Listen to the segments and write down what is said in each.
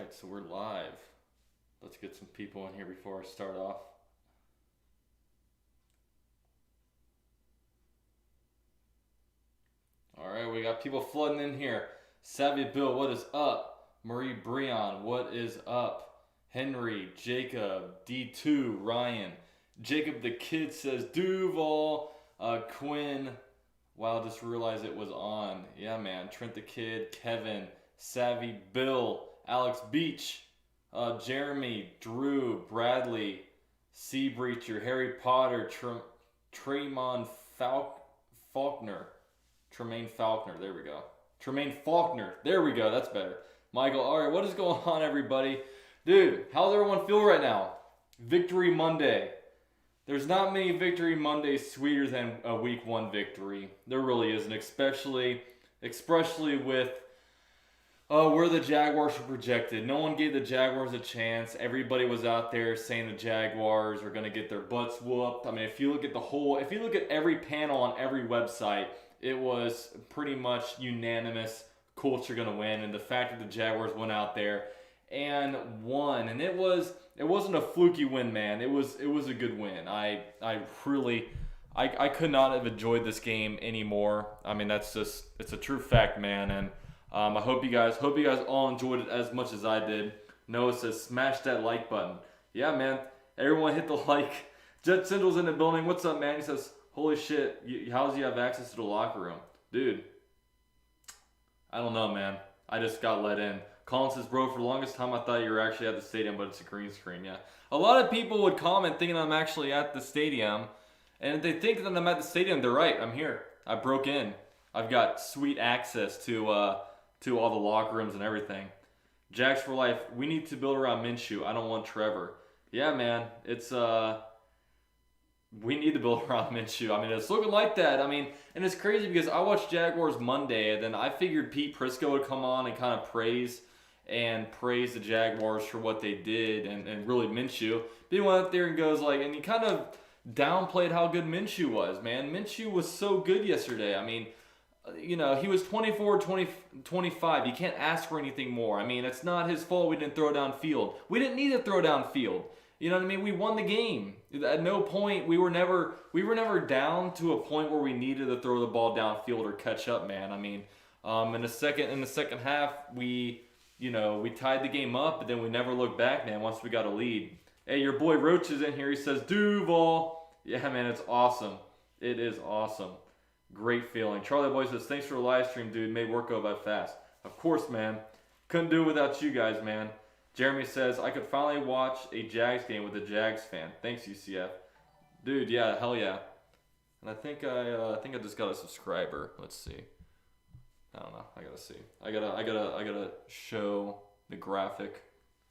Alright, so we're live. Let's get some people in here before I start off. Alright, we got people flooding in here. Savvy Bill, what is up? Marie Breon, what is up? Henry, Jacob, D2, Ryan. Jacob the Kid says Duval. Quinn, wow, just realized it was on. Yeah, man. Trent the Kid, Kevin, Savvy Bill, Alex Beach, Jeremy, Drew, Bradley, Sea Breacher, Harry Potter, Tremon Faulkner. Tremaine Faulkner, there we go. Tremaine Faulkner, there we go, that's better. Michael, alright, what is going on, everybody? Dude, how's everyone feel right now? Victory Monday. There's not many Victory Mondays sweeter than a Week 1 victory. There really isn't, especially with where the Jaguars were projected. No one gave the Jaguars a chance. Everybody was out there saying the Jaguars are going to get their butts whooped. I mean, if you look at every panel on every website, it was pretty much unanimous. Colts are going to win, and the fact that the Jaguars went out there and won, and it wasn't a fluky win, man. It was a good win. I could not have enjoyed this game anymore. I mean, it's a true fact, man. And I hope you guys all enjoyed it as much as I did. Noah says smash that like button. Yeah, man. Everyone hit the like. Jet Central's in the building. What's up, man? He says, holy shit, how does he have access to the locker room? Dude, I don't know, man. I just got let in. Colin says, bro, for the longest time I thought you were actually at the stadium, but it's a green screen. Yeah. A lot of people would comment thinking I'm actually at the stadium. And if they think that I'm at the stadium, they're right. I'm here. I broke in. I've got sweet access to all the locker rooms and everything. Jags for life. We need to build around Minshew. I don't want Trevor. Yeah, man. It's we need to build around Minshew. I mean, it's looking like that. I mean, and it's crazy because I watched Jaguars Monday, and then I figured Pete Prisco would come on and kind of praise the Jaguars for what they did and really Minshew. But he went up there and goes and he kind of downplayed how good Minshew was, man. Minshew was so good yesterday. I mean, he was 24-25. You can't ask for anything more. I mean, it's not his fault we didn't throw downfield. We didn't need to throw downfield. You know what I mean? We won the game. At no point, we were never down to a point where we needed to throw the ball downfield or catch up, man. I mean, in the second half, we tied the game up, but then we never looked back, man, once we got a lead. Hey, your boy Roach is in here. He says, Duval. Yeah, man, it's awesome. It is awesome. Great feeling. Charlie Boy says, thanks for the live stream, dude. Made work go by fast. Of course, man. Couldn't do it without you guys, man. Jeremy says, I could finally watch a Jags game with a Jags fan. Thanks, UCF. Dude, yeah, hell yeah. And I think I just got a subscriber. Let's see. I don't know. I gotta see. I gotta show the graphic.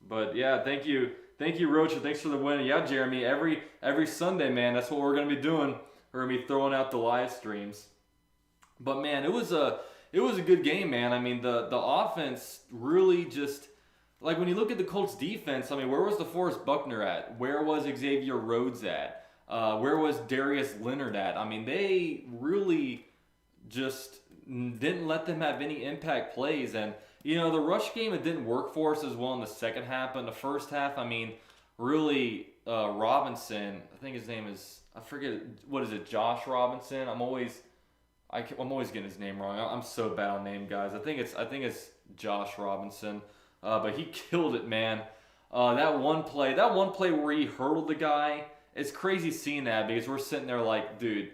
But yeah, thank you, Roach. Thanks for the win. Yeah, Jeremy. Every Sunday, man. That's what we're gonna be doing. We're gonna be throwing out the live streams. But man, it was a good game, man. I mean, the offense really just. Like, when you look at the Colts defense, I mean, where was DeForest Buckner at? Where was Xavier Rhodes at? Where was Darius Leonard at? I mean, they really just didn't let them have any impact plays. And, the rush game, it didn't work for us as well in the second half. But in the first half, I mean, really, Robinson, I think his name is, I forget, what is it, Josh Robinson? I'm always getting his name wrong. I'm so bad on name, guys. I think it's Josh Robinson. But he killed it, man. That one play where he hurdled the guy, it's crazy seeing that because we're sitting there like, dude,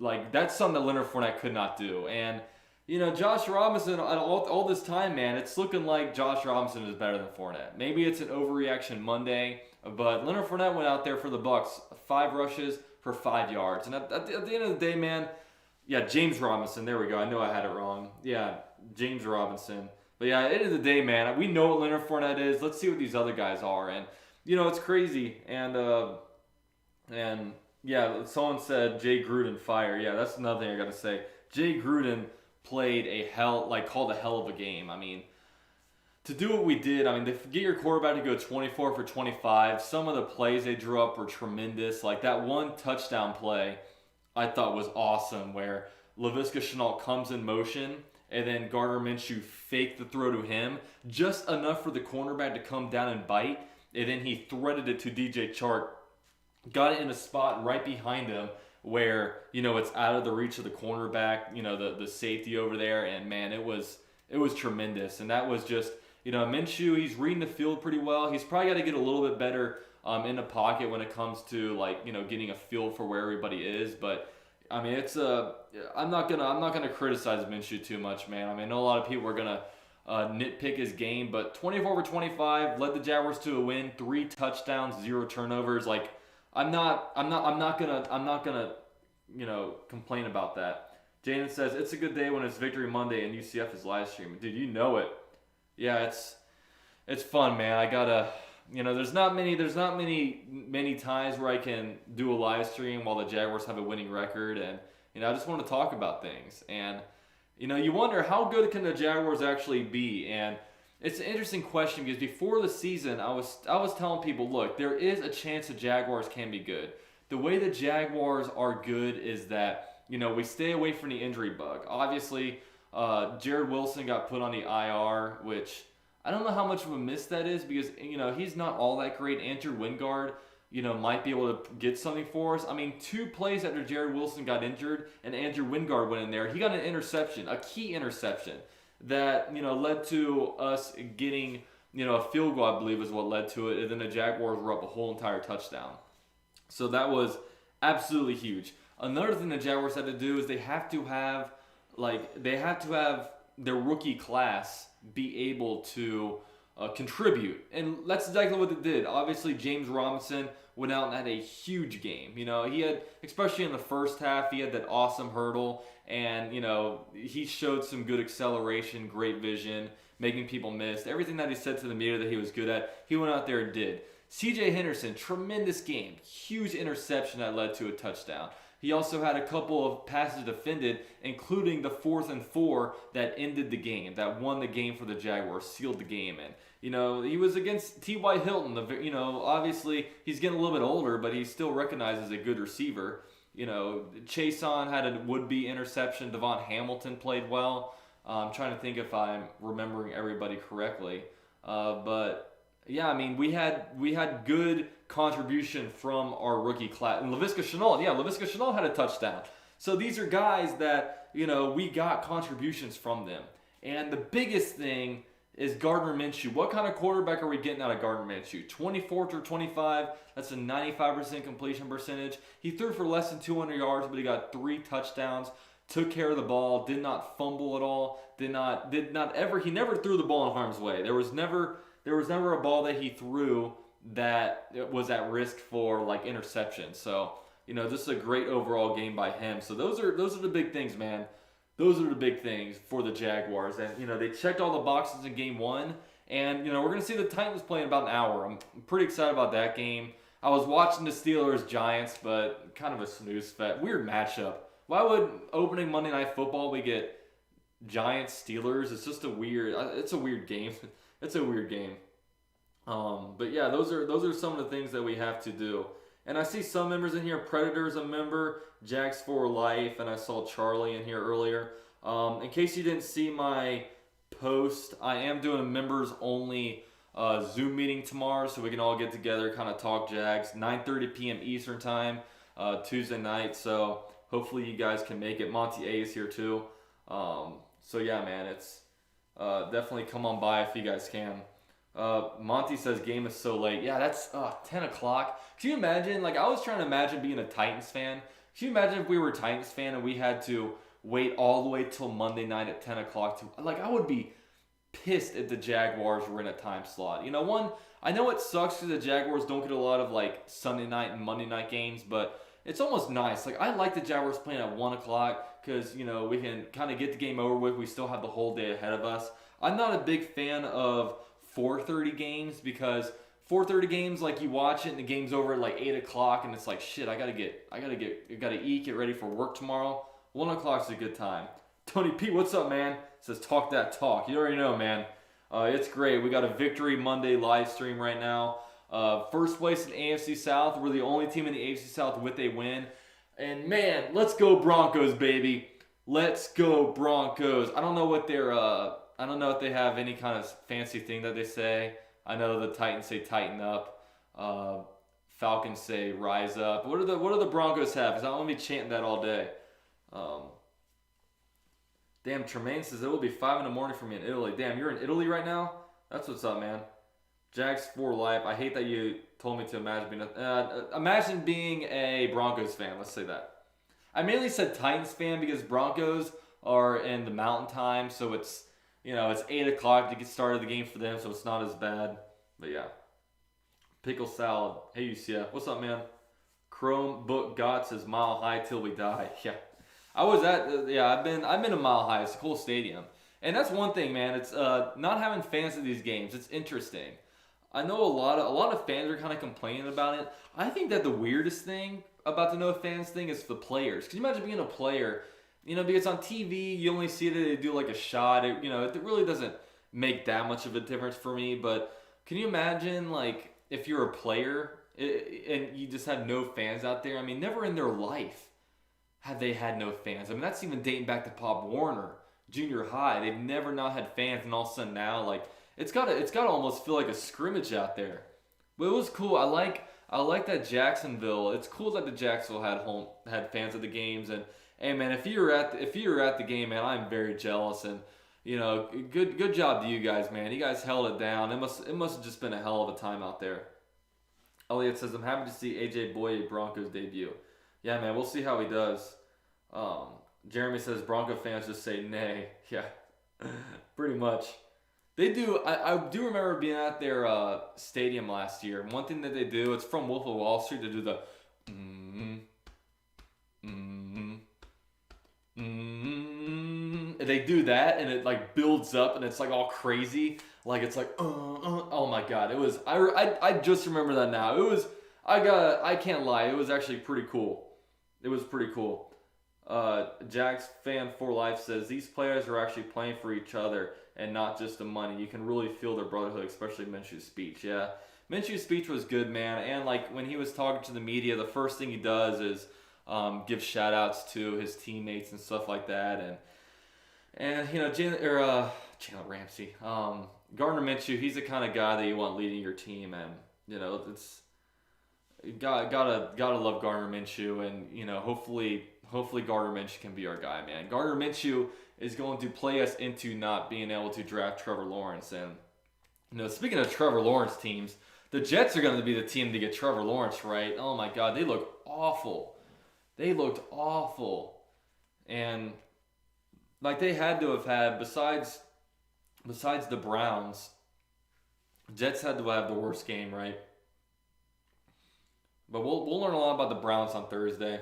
like that's something that Leonard Fournette could not do. And, Josh Robinson, all this time, man, it's looking like Josh Robinson is better than Fournette. Maybe it's an overreaction Monday, but Leonard Fournette went out there for the Bucs, 5 rushes for 5 yards. And at the end of the day, man, yeah, James Robinson, there we go. I know I had it wrong. Yeah, James Robinson. But yeah, at the end of the day, man, we know what Leonard Fournette is. Let's see what these other guys are. And, it's crazy. And yeah, someone said Jay Gruden fire. Yeah, that's another thing I got to say. Jay Gruden played called a hell of a game. I mean, to do what we did, I mean, to get your quarterback to go 24 for 25, some of the plays they drew up were tremendous. Like that one touchdown play I thought was awesome where Laviska Shenault comes in motion and then Gardner Minshew faked the throw to him, just enough for the cornerback to come down and bite, and then he threaded it to DJ Chark, got it in a spot right behind him where, it's out of the reach of the cornerback, the safety over there, and man, it was tremendous. And that was just, Minshew, he's reading the field pretty well. He's probably got to get a little bit better in the pocket when it comes to getting a feel for where everybody is. But I mean, I'm not gonna criticize Minshew too much, man. I mean, I know a lot of people are gonna nitpick his game, but 24 for 25 led the Jaguars to a win, 3 touchdowns, 0 turnovers. I'm not gonna complain about that. Jaden says it's a good day when it's Victory Monday and UCF is live streaming. Dude, you know it. Yeah, it's fun, man. I gotta. There's not many times where I can do a live stream while the Jaguars have a winning record, and I just want to talk about things. And you wonder, how good can the Jaguars actually be? And it's an interesting question, because before the season, I was telling people, look, there is a chance the Jaguars can be good. The way the Jaguars are good is that we stay away from the injury bug. Obviously, Jared Wilson got put on the IR, which I don't know how much of a miss that is, because, he's not all that great. Andrew Wingard, might be able to get something for us. I mean, 2 plays after Jared Wilson got injured and Andrew Wingard went in there, he got an interception, a key interception that, led to us getting, a field goal, I believe is what led to it. And then the Jaguars were up a whole entire touchdown. So that was absolutely huge. Another thing the Jaguars had to do is they have to have their rookie class be able to contribute. And that's exactly what they did. Obviously, James Robinson went out and had a huge game. He had, especially in the first half, he had that awesome hurdle. And, he showed some good acceleration, great vision, making people miss. Everything that he said to the media that he was good at, he went out there and did. CJ Henderson, tremendous game. Huge interception that led to a touchdown. He also had a couple of passes defended, including the 4th and 4 that ended the game, that won the game for the Jaguars, sealed the game. And, he was against T.Y. Hilton. Obviously, he's getting a little bit older, but he's still recognized as a good receiver. Chason had a would-be interception. Devon Hamilton played well. I'm trying to think if I'm remembering everybody correctly. But yeah, I mean, we had good contribution from our rookie class. And Laviska Shenault had a touchdown. So these are guys that, we got contributions from them. And the biggest thing is Gardner Minshew. What kind of quarterback are we getting out of Gardner Minshew? 24 through 25, that's a 95% completion percentage. He threw for less than 200 yards, but he got 3 touchdowns, took care of the ball, did not fumble at all, he never threw the ball in harm's way. There was never a ball that he threw that was at risk for interception. So, this is a great overall game by him. So those are the big things, man. Those are the big things for the Jaguars. And, they checked all the boxes in game 1. And, we're going to see the Titans play in about an hour. I'm pretty excited about that game. I was watching the Steelers-Giants, but kind of a snooze fest. Weird matchup. Why would opening Monday Night Football we get Giants-Steelers? It's just a weird game. It's a weird game. But yeah, those are some of the things that we have to do. And I see some members in here. Predator's a member, Jags for Life, and I saw Charlie in here earlier. In case you didn't see my post, I am doing a members only Zoom meeting tomorrow, so we can all get together, kind of talk Jags. 9:30 p.m. Eastern time, Tuesday night. So hopefully you guys can make it. Monty A is here too. So yeah, man, it's definitely come on by if you guys can. Monty says game is so late. Yeah, that's 10 o'clock. Can you imagine? I was trying to imagine being a Titans fan. Can you imagine if we were a Titans fan and we had to wait all the way till Monday night at 10 o'clock I would be pissed if the Jaguars were in a time slot. I know it sucks because the Jaguars don't get a lot of Sunday night and Monday night games, but it's almost nice. I like the Jaguars playing at 1 o'clock because, we can kind of get the game over with. We still have the whole day ahead of us. I'm not a big fan of 4:30 games because 4:30 games, you watch it and the game's over at 8 o'clock and it's shit, I gotta eat, get ready for work tomorrow. 1 o'clock's a good time. Tony P, what's up, man? Says talk that talk. You already know, man. It's great. We got a Victory Monday live stream right now. First place in AFC South. We're the only team in the AFC South with a win. And man, let's go Broncos, baby. Let's go Broncos. I don't know what their I don't know if they have any kind of fancy thing that they say. I know the Titans say tighten up. Falcons say rise up. What do the Broncos have? Because I don't want to be chanting that all day. Damn, Tremaine says it will be 5 a.m. for me in Italy. Damn, you're in Italy right now? That's what's up, man. Jags for life. I hate that you told me to imagine being a Broncos fan. Let's say that. I mainly said Titans fan because Broncos are in the mountain time, so it's it's 8 o'clock to get started the game for them, so it's not as bad. But yeah. Pickle salad. Hey UCF. What's up, man? Chrome Book God says mile high till we die. Yeah. I was at I've been a Mile High. It's a cool stadium. And that's one thing, man. It's not having fans at these games. It's interesting. I know a lot of fans are kind of complaining about it. I think that the weirdest thing about the no fans thing is the players. Can you imagine being a player? Because on TV you only see that they do like a shot. It really doesn't make that much of a difference for me. But can you imagine like if you're a player and you just have no fans out there? I mean, never in their life have they had no fans. I mean, that's even dating back to Pop Warner, junior high. They've never not had fans, and all of a sudden now, like it's gotta almost feel like a scrimmage out there. But it was cool. I like that Jacksonville. It's cool that the Jacksonville had fans at the games. And hey, man, if you were at the game, man, I'm very jealous. And good job to you guys, man. You guys held it down. It must have just been a hell of a time out there. Elliot says, I'm happy to see AJ Boye Broncos debut. Yeah, man, we'll see how he does. Jeremy says Bronco fans just say nay. Yeah, pretty much. They do. I do remember being at their stadium last year. One thing that they do, it's from Wolf of Wall Street, to do the They do that, and it like builds up, and it's like all crazy. Like it's like oh my god, it was. I just remember that now. It was. I can't lie. It was actually pretty cool. It was pretty cool. Jags fan for life says these players are actually playing for each other and not just the money. You can really feel their brotherhood, especially Minshew's speech. Yeah, Minshew's speech was good, man. And like when he was talking to the media, the first thing he does is give shout outs to his teammates and stuff like that. And Jalen Ramsey, Gardner Minshew, he's the kind of guy that you want leading your team, and it's. Gotta love Gardner Minshew, and hopefully Gardner Minshew can be our guy, man. Gardner Minshew is going to play us into not being able to draft Trevor Lawrence. And speaking of Trevor Lawrence teams, the Jets are going to be the team to get Trevor Lawrence, right? Oh my God, they look awful. They looked awful, and like they had to have had besides the Browns, Jets had to have the worst game, right? But we'll learn a lot about the Browns on Thursday.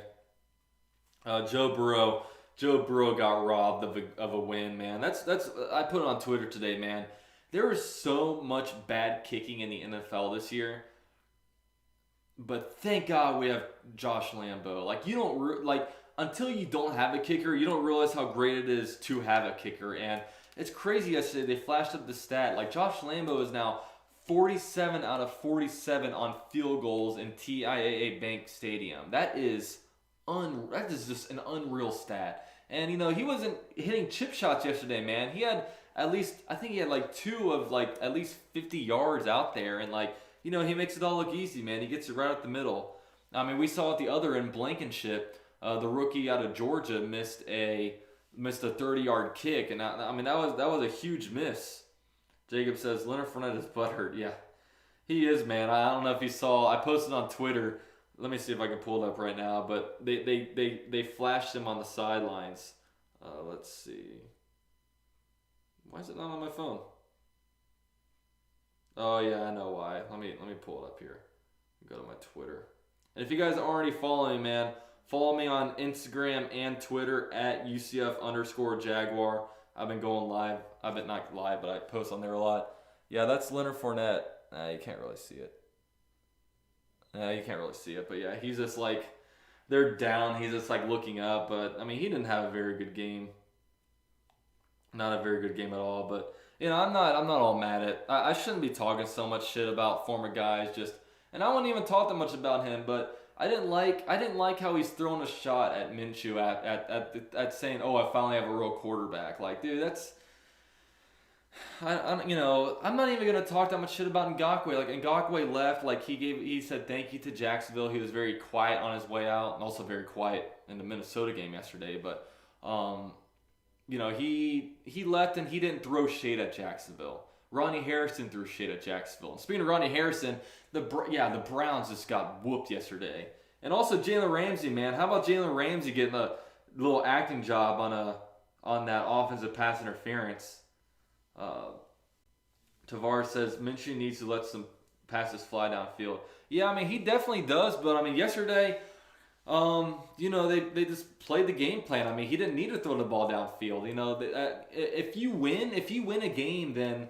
Joe Burrow got robbed of a win, man. That's I put it on Twitter today, man. There is so much bad kicking in the NFL this year. But thank God we have Josh Lambo. Like you don't until you don't have a kicker, you don't realize how great it is to have a kicker. And it's crazy. Yesterday they flashed up the stat. Like Josh Lambo is now 47 out of 47 on field goals in TIAA Bank Stadium. That is just an unreal stat. And he wasn't hitting chip shots yesterday, man. He had like two of like at least 50 yards out there, and he makes it all look easy, man. He gets it right up the middle. I mean, we saw at the other end, Blankenship, the rookie out of Georgia, missed a 30-yard kick, and that was a huge miss. Jacob says, Leonard Fournette is butthurt. Yeah, he is, man. I don't know if you saw. I posted on Twitter. Let me see if I can pull it up right now. But they flashed him on the sidelines. Let's see. Why is it not on my phone? Oh, yeah, I know why. Let me pull it up here. Go to my Twitter. And if you guys already follow me, man, follow me on Instagram and Twitter at UCF_Jaguar. I've been going live. I've been not live, but I post on there a lot. Yeah, that's Leonard Fournette. You can't really see it. You can't really see it, but yeah, he's just like, they're down. He's just like looking up, but I mean, he didn't have a very good game. Not a very good game at all, but I'm not all mad at. I shouldn't be talking so much shit about former guys. And I wouldn't even talk that much about him, but I didn't like how he's throwing a shot at Minshew at saying, "Oh, I finally have a real quarterback." Like, dude, that's I'm not even gonna talk that much shit about Ngakoue. Like Ngakoue left, like he said thank you to Jacksonville. He was very quiet on his way out, and also very quiet in the Minnesota game yesterday. But he left and he didn't throw shade at Jacksonville. Ronnie Harrison threw shade at Jacksonville. And speaking of Ronnie Harrison, the Browns just got whooped yesterday. And also Jalen Ramsey, man. How about Jalen Ramsey getting a little acting job on that offensive pass interference? Tavares says Minshew needs to let some passes fly downfield. Yeah, I mean he definitely does, but I mean yesterday, they just played the game plan. I mean he didn't need to throw the ball downfield. If you win a game, then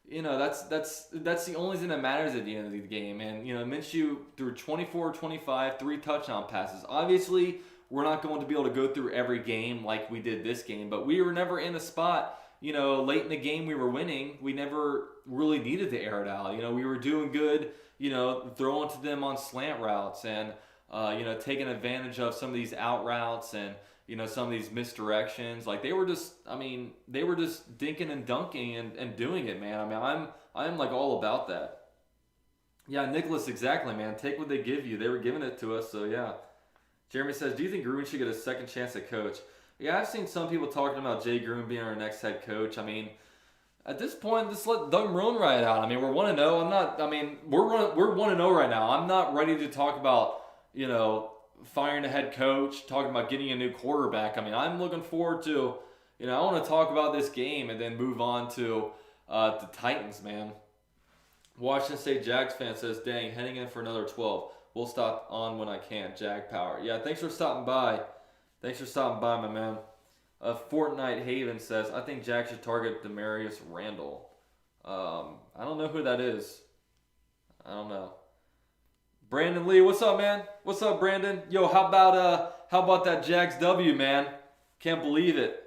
that's the only thing that matters at the end of the game. And Minshew threw 24, 25, 3 touchdown passes. Obviously, we're not going to be able to go through every game like we did this game, but we were never in a spot. Late in the game we were winning. We never really needed to air it out. We were doing good, throwing to them on slant routes and, taking advantage of some of these out routes and, some of these misdirections. Like they were just dinking and dunking and doing it, man. I mean, I'm like all about that. Yeah, Nicholas, exactly, man. Take what they give you. They were giving it to us, so yeah. Jeremy says, do you think Gruden should get a second chance at coach? Yeah, I've seen some people talking about Jay Gruden being our next head coach. I mean, at this point, just let Doug Marrone ride it out. I mean, we're 1-0. We're 1-0 right now. I'm not ready to talk about, firing a head coach, talking about getting a new quarterback. I mean, I'm looking forward to, I want to talk about this game and then move on to the Titans, man. Washington State Jags fan says, dang, heading in for another 12. We'll stop on when I can. Jag Power. Yeah, thanks for stopping by. My man. Fortnite Haven says, I think Jack should target Demarius Randall. I don't know who that is. I don't know. Brandon Lee, what's up, man? What's up, Brandon? Yo, how about that Jags W, man? Can't believe it.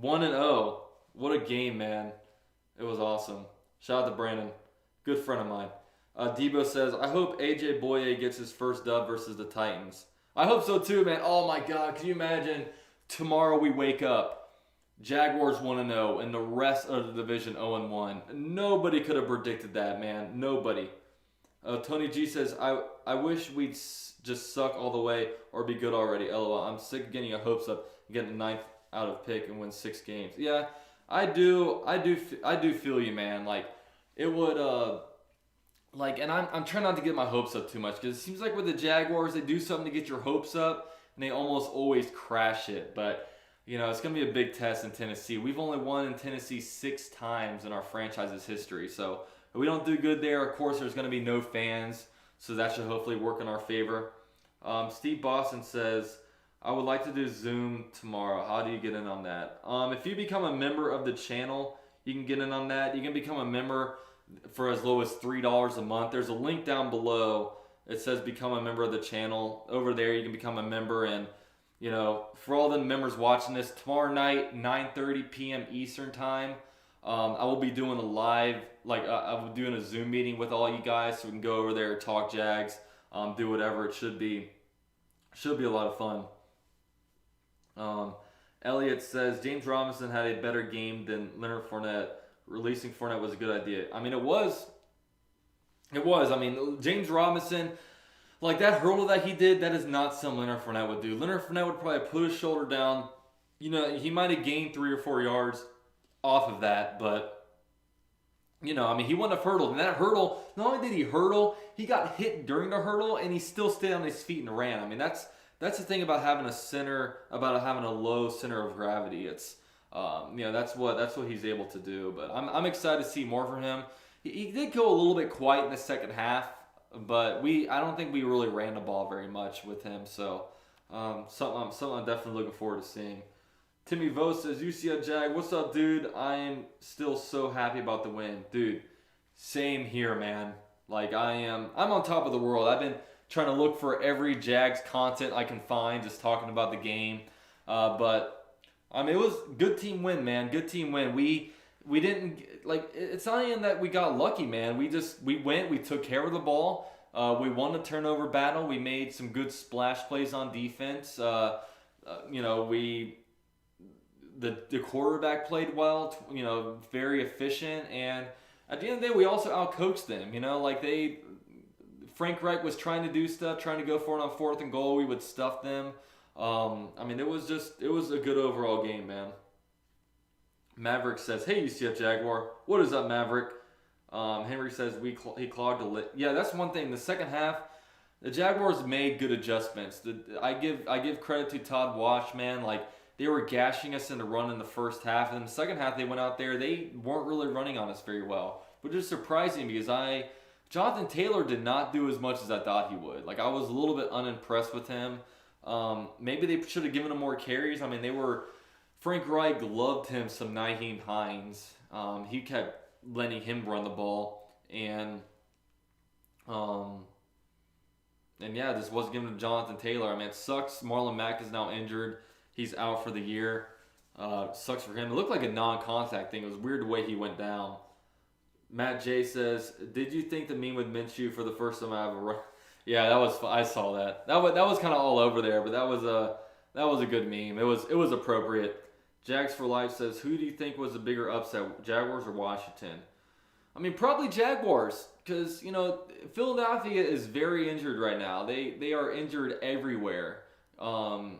1-0. What a game, man. It was awesome. Shout out to Brandon. Good friend of mine. Debo says, I hope AJ Boye gets his first dub versus the Titans. I hope so too, man. Oh my God, can you imagine tomorrow we wake up, Jaguars 1-0, and the rest of the division 0-1. Nobody could have predicted that, man. Nobody. Tony G says, I wish we'd just suck all the way or be good already. LOL. I'm sick of getting your hopes up and getting the 9th out of pick and win 6 games. Yeah, I do feel you, man. Like it would and I'm trying not to get my hopes up too much because it seems like with the Jaguars, they do something to get your hopes up and they almost always crash it. But, it's going to be a big test in Tennessee. We've only won in Tennessee 6 times in our franchise's history. So if we don't do good there, of course, there's going to be no fans. So that should hopefully work in our favor. Steve Boston says, I would like to do Zoom tomorrow. How do you get in on that? If you become a member of the channel, you can get in on that. You can become a member for as low as $3 a month. There's a link down below. It says become a member of the channel. Over there you can become a member, and for all the members watching this, tomorrow night 9:30 p.m. Eastern time, I will be doing a live, I will be doing a Zoom meeting with all you guys so we can go over there, talk Jags, do whatever. It should be a lot of fun. Elliot says James Robinson had a better game than Leonard Fournette. Releasing Fournette was a good idea. I mean, it was. I mean, James Robinson, like that hurdle that he did, that is not something Leonard Fournette would do. Leonard Fournette would probably put his shoulder down. He might have gained 3 or 4 yards off of that, but, he wouldn't have hurdled. And that hurdle, not only did he hurdle, he got hit during the hurdle, and he still stayed on his feet and ran. I mean, that's the thing about having a low center of gravity. It's that's what he's able to do. But I'm excited to see more from him. He did go a little bit quiet in the second half, but I don't think we really ran the ball very much with him. So something I'm definitely looking forward to seeing. Timmy Vo says, UCF Jag, what's up, dude? I am still so happy about the win. Dude, same here, man. Like I'm on top of the world. I've been trying to look for every Jags content I can find, just talking about the game. But it was good team win, man. Good team win. We didn't it's not even that we got lucky, man. We went, we took care of the ball. We won the turnover battle. We made some good splash plays on defense. You know, the quarterback played well. You know, very efficient, and at the end of the day, we also outcoached them. You know, like Frank Reich was trying to do stuff, trying to go for it on 4th and goal. We would stuff them. I mean, it was a good overall game, man. Maverick says, "Hey, UCF Jaguar, what is up, Maverick?" Henry says he clogged a lit. Yeah, that's one thing. The second half, the Jaguars made good adjustments. I give credit to Todd Wash, man. Like they were gashing us in the run in the first half, and in the second half they went out there. They weren't really running on us very well, which is surprising because Jonathan Taylor did not do as much as I thought he would. Like I was a little bit unimpressed with him. Maybe they should have given him more carries. I mean, Frank Reich loved him some Nyheim Hines. He kept letting him run the ball, and yeah, this wasn't given to Jonathan Taylor. I mean, it sucks. Marlon Mack is now injured. He's out for the year. Sucks for him. It looked like a non-contact thing. It was weird the way he went down. Matt J says, "Did you think the meme with Minshew for the first time I ever?" Yeah, that was. I saw that. That was kind of all over there, but that was a good meme. It was appropriate. Jags for Life says, "Who do you think was the bigger upset, Jaguars or Washington?" I mean, probably Jaguars, because, you know, Philadelphia is very injured right now. They are injured everywhere. And,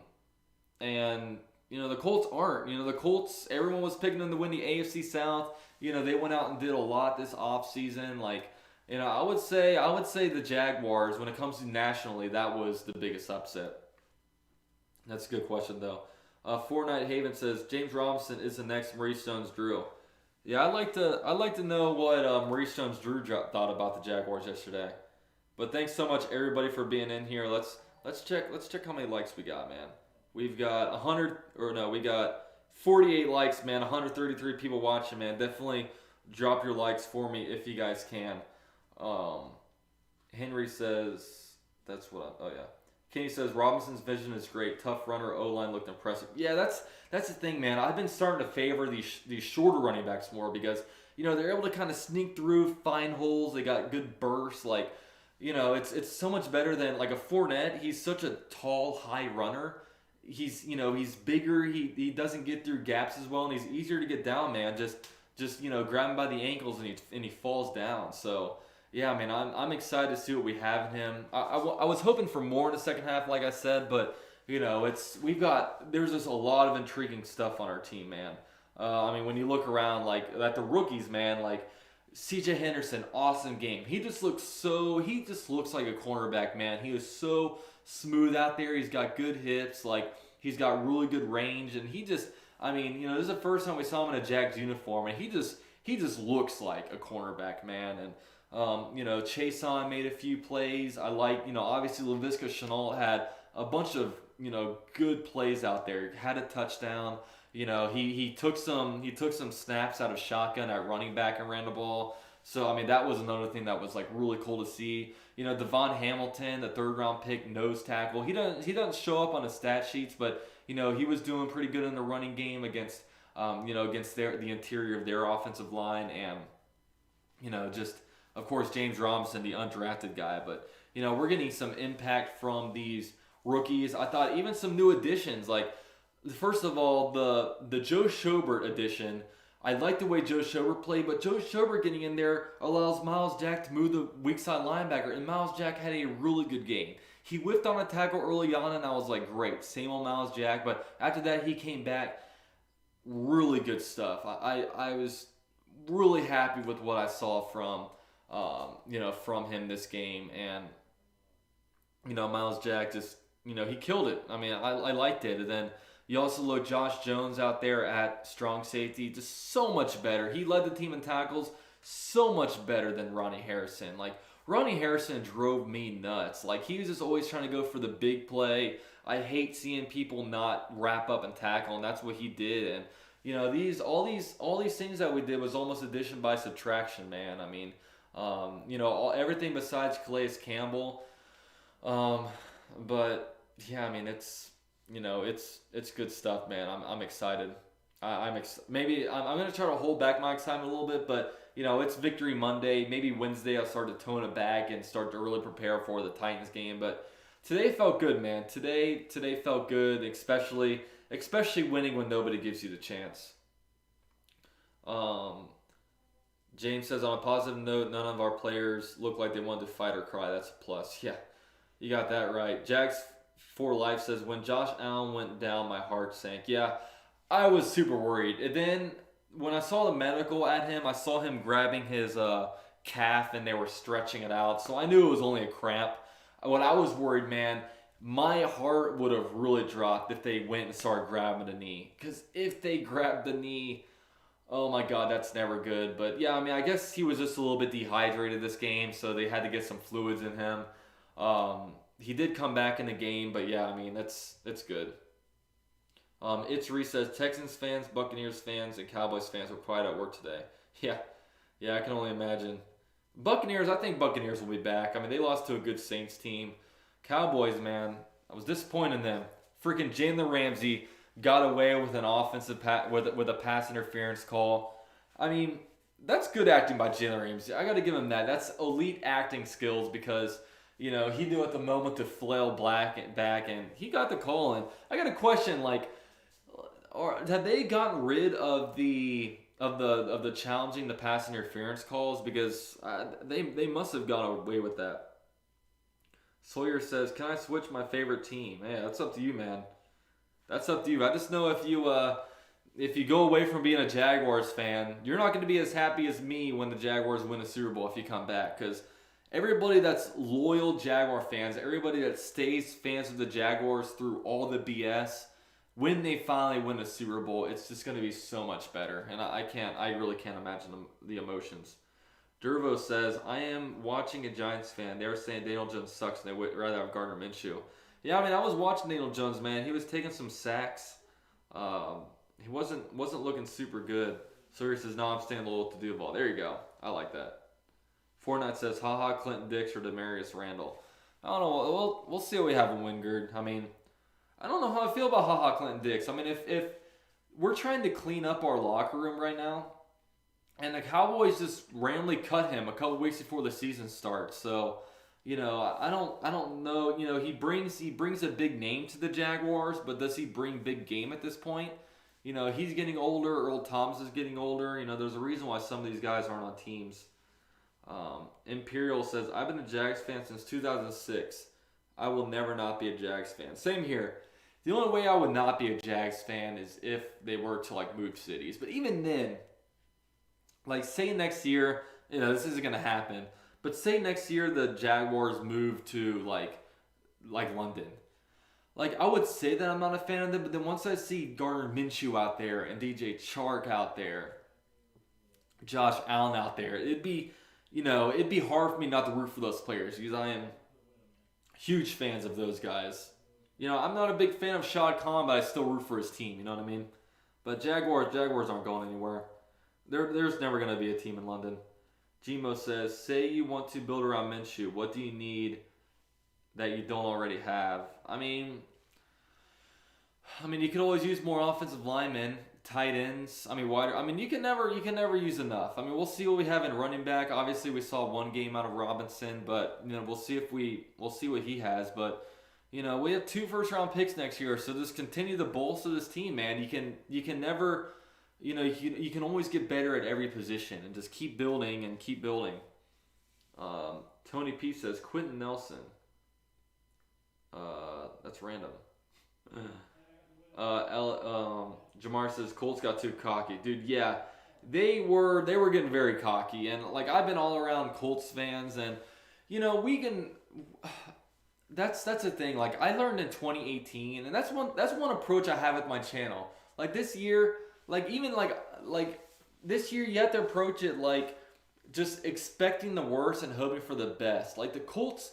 you know, the Colts aren't. You know, the Colts, everyone was picking them to win the AFC South. You know, they went out and did a lot this offseason. Like, you know, I would say the Jaguars, when it comes to nationally, that was the biggest upset. That's a good question, though. Fortnite Haven says James Robinson is the next Maurice Jones-Drew. Yeah, I'd like to know what Maurice Jones-Drew thought about the Jaguars yesterday. But thanks so much everybody for being in here. Let's check how many likes we got, man. We've got we got 48 likes, man. 133 people watching, man. Definitely drop your likes for me if you guys can. Henry says oh yeah. Kenny says Robinson's vision is great. Tough runner. O-line looked impressive. Yeah, that's the thing, man. I've been starting to favor these shorter running backs more because, you know, they're able to kind of sneak through, find holes. They got good bursts. Like, you know, it's so much better than like a Fournette. He's such a tall, high runner. He's bigger. He doesn't get through gaps as well, and he's easier to get down, man. Just you know, grab him by the ankles and he falls down. So. Yeah, I mean, I'm excited to see what we have in him. I was hoping for more in the second half, like I said, but, you know, there's just a lot of intriguing stuff on our team, man. I mean, when you look around, like, at the rookies, man, like, C.J. Henderson, awesome game. He just looks like a cornerback, man. He is so smooth out there. He's got good hips, like, he's got really good range, and I mean, you know, this is the first time we saw him in a Jags uniform, and he just looks like a cornerback, man, and you know, Chason made a few plays. I like, you know, obviously Laviska Shenault had a bunch of, you know, good plays out there. Had a touchdown. You know, he took some snaps out of shotgun at running back and ran the ball. So I mean, that was another thing that was like really cool to see. You know, Devon Hamilton, the 3rd round pick, nose tackle. He doesn't show up on the stat sheets, but you know, he was doing pretty good in the running game against the interior of their offensive line, and you know, just. Of course, James Robinson, the undrafted guy. But, you know, we're getting some impact from these rookies. I thought even some new additions. Like, first of all, the Joe Schobert addition. I like the way Joe Schobert played, but Joe Schobert getting in there allows Miles Jack to move the weak side linebacker. And Miles Jack had a really good game. He whiffed on a tackle early on, and I was like, great. Same old Miles Jack. But after that, he came back. Really good stuff. I was really happy with what I saw from him this game. And, you know, Miles Jack just, you know, he killed it. I mean, I liked it. And then you also look Josh Jones out there at strong safety, just so much better. He led the team in tackles so much better than Ronnie Harrison. Like, Ronnie Harrison drove me nuts. Like, he was just always trying to go for the big play. I hate seeing people not wrap up and tackle, and that's what he did. And, you know, all these things that we did was almost addition by subtraction, man. I mean, you know, everything besides Calais Campbell. But yeah, I mean, it's good stuff, man. I'm excited. I'm gonna try to hold back my excitement a little bit, but it's Victory Monday. Maybe Wednesday I'll start to tone it back and start to really prepare for the Titans game. But today felt good, man. Today felt good, especially winning when nobody gives you the chance. James says, on a positive note, none of our players look like they wanted to fight or cry. That's a plus. Yeah, you got that right. Jags for Life says, when Josh Allen went down, my heart sank. Yeah, I was super worried. And then when I saw the medical at him, I saw him grabbing his calf and they were stretching it out. So I knew it was only a cramp. When I was worried, man, my heart would have really dropped if they went and started grabbing the knee. Because if they grabbed the knee, oh my God, that's never good. But yeah, I mean, I guess he was just a little bit dehydrated this game, so they had to get some fluids in him. He did come back in the game, but yeah, I mean, that's good. It's Reese says, Texans fans, Buccaneers fans, and Cowboys fans were quiet at work today. Yeah, I can only imagine. I think Buccaneers will be back. I mean, they lost to a good Saints team. Cowboys, man, I was disappointed in them. Freaking Jalen Ramsey got away with an offensive with a pass interference call. I mean, that's good acting by Jalen Ramsey. I got to give him that. That's elite acting skills because, he knew at the moment to flail back and he got the call. And I got a question, or have they gotten rid of the challenging the pass interference calls? Because they must have gone away with that. Sawyer says, can I switch my favorite team? Hey, that's up to you, man. That's up to you. I just know if you go away from being a Jaguars fan, you're not going to be as happy as me when the Jaguars win a Super Bowl if you come back. Because everybody that's loyal Jaguar fans, everybody that stays fans of the Jaguars through all the BS, when they finally win a Super Bowl, it's just going to be so much better. And I really can't imagine the emotions. Dervo says, I am watching a Giants fan. They were saying Daniel Jones sucks and they would rather have Gardner Minshew. Yeah, I mean, I was watching Daniel Jones, man. He was taking some sacks. He wasn't looking super good. So he says, no, I'm staying loyal to Duval. There you go. I like that. Fortnite says, haha, Clinton Dix or Demarius Randall. I don't know. We'll see what we have in Wingard. I mean, I don't know how I feel about haha Clinton Dix. I mean, if we're trying to clean up our locker room right now, and the Cowboys just randomly cut him a couple weeks before the season starts, so I don't know. He brings a big name to the Jaguars, but does he bring big game at this point? He's getting older. Earl Thomas is getting older. There's a reason why some of these guys aren't on teams. Imperial says, I've been a Jags fan since 2006. I will never not be a Jags fan. Same here. The only way I would not be a Jags fan is if they were to move cities. But even then, say next year, this isn't gonna happen. But say next year the Jaguars move to like London. I would say that I'm not a fan of them, but then once I see Gardner Minshew out there and DJ Chark out there, Josh Allen out there, it'd be hard for me not to root for those players because I am huge fans of those guys. I'm not a big fan of Shad Khan, but I still root for his team, you know what I mean? But Jaguars aren't going anywhere. There's never going to be a team in London. Gmo says, say you want to build around Minshew. What do you need that you don't already have? I mean, you could always use more offensive linemen, tight ends. Wider. You can never use enough. We'll see what we have in running back. Obviously, we saw one game out of Robinson, but we'll see what he has. But we have 2 first-round picks next year, so just continue to bolster this team, man. You can never. You can always get better at every position and just keep building and keep building. Tony P says, Quentin Nelson. That's random. Jamar says, Colts got too cocky. Dude, yeah. They were getting very cocky. And, I've been all around Colts fans. And, we can... That's the thing. I learned in 2018. And that's one approach I have with my channel. This year... this year, you have to approach it just expecting the worst and hoping for the best. The Colts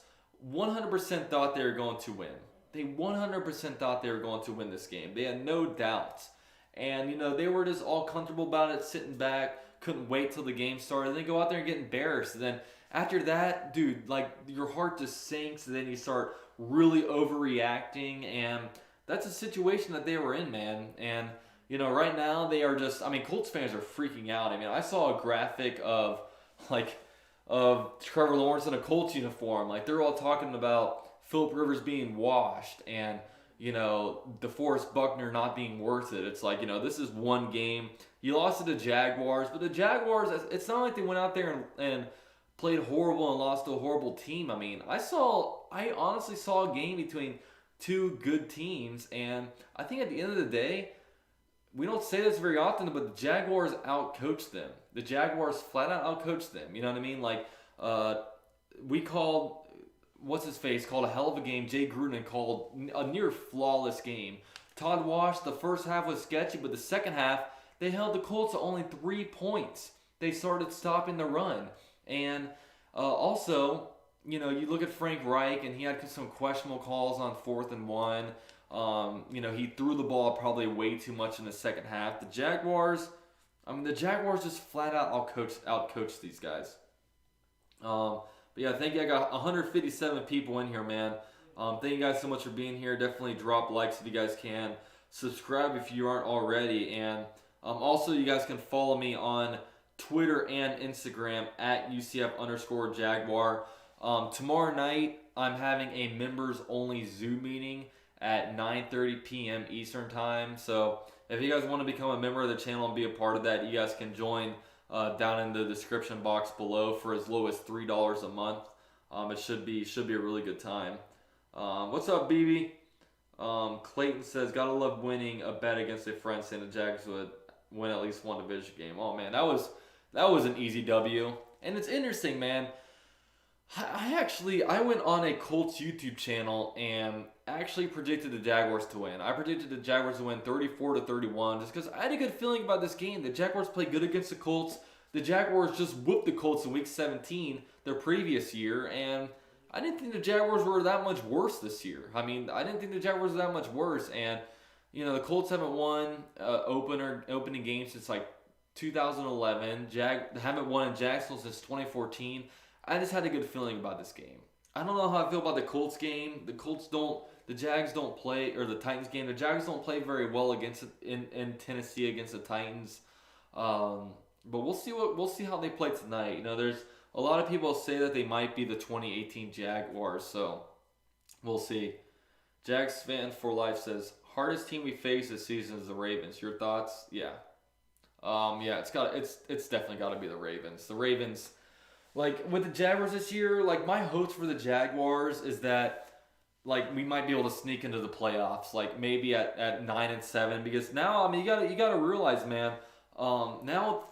100% thought they were going to win. They 100% thought they were going to win this game. They had no doubts. And, they were just all comfortable about it, sitting back, couldn't wait till the game started. And they go out there and get embarrassed. And then after that, dude, your heart just sinks. And then you start really overreacting. And that's a situation that they were in, man. And... Right now they are just. I mean, Colts fans are freaking out. I mean, I saw a graphic of like of Trevor Lawrence in a Colts uniform. Like they're all talking about Phillip Rivers being washed and DeForest Buckner not being worth it. It's like this is one game. You lost to the Jaguars, but the Jaguars. It's not like they went out there and played horrible and lost to a horrible team. I mean, I honestly saw a game between two good teams, and I think at the end of the day, we don't say this very often, but the Jaguars outcoached them. The Jaguars flat out outcoached them. You know what I mean? Like, we called, what's his face, called a hell of a game. Jay Gruden called a near flawless game. Todd Wash, the first half was sketchy, but the second half, they held the Colts to only 3 points. They started stopping the run. And also, you look at Frank Reich, and he had some questionable calls on 4th and 1. He threw the ball probably way too much in the second half. The Jaguars just flat out outcoached these guys. But yeah, thank you. I got 157 people in here, man. Thank you guys so much for being here. Definitely drop likes if you guys can. Subscribe if you aren't already. And also, you guys can follow me on Twitter and Instagram at UCF_Jaguar. Tomorrow night, I'm having a members-only Zoom meeting at 9:30 p.m. Eastern Time. So if you guys want to become a member of the channel and be a part of that, you guys can join down in the description box below for as low as $3 a month. It should be a really good time. What's up, BB? Clayton says, gotta love winning a bet against a friend saying the Jags would win at least one division game. Oh man, that was an easy W. And it's interesting, man. I went on a Colts YouTube channel and actually predicted the Jaguars to win. I predicted the Jaguars to win 34-31 just because I had a good feeling about this game. The Jaguars played good against the Colts. The Jaguars just whooped the Colts in Week 17 their previous year, and I didn't think the Jaguars were that much worse this year. I mean, I didn't think the Jaguars were that much worse, and the Colts haven't won opening games since like 2011. Haven't won in Jacksonville since 2014. I just had a good feeling about this game. I don't know how I feel about the Colts game. The Jags don't play, or the Titans game. The Jags don't play very well in Tennessee against the Titans. But we'll see how they play tonight. There's a lot of people say that they might be the 2018 Jaguars, so we'll see. Jags fan for life says, hardest team we face this season is the Ravens. Your thoughts? Yeah. It's definitely got to be the Ravens. The Ravens. Like, with the Jaguars this year, like, my hopes for the Jaguars is that, like, we might be able to sneak into the playoffs, like, maybe at 9-7, because now, I mean, you gotta realize, man, now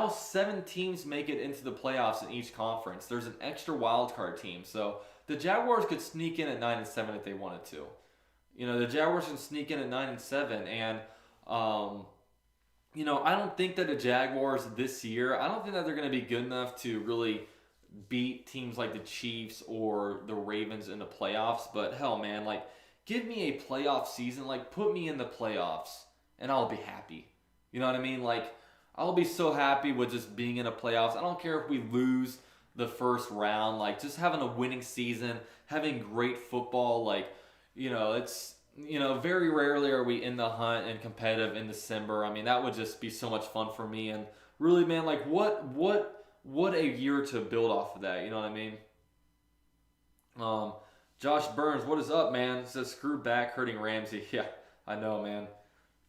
7 teams make it into the playoffs in each conference. There's an extra wild card team, so the Jaguars could sneak in at 9-7 if they wanted to. The Jaguars can sneak in at 9-7, and, I don't think that the Jaguars this year, I don't think that they're going to be good enough to really beat teams like the Chiefs or the Ravens in the playoffs. But hell, man, like, give me a playoff season. Like, put me in the playoffs, and I'll be happy. You know what I mean? Like, I'll be so happy with just being in the playoffs. I don't care if we lose the first round. Like, just having a winning season, having great football. Like, it's... very rarely are we in the hunt and competitive in December. I mean, that would just be so much fun for me. And really, man, like, what a year to build off of that. You know what I mean? Josh Burns, what is up, man? Says, screw back hurting Ramsey. Yeah, I know, man.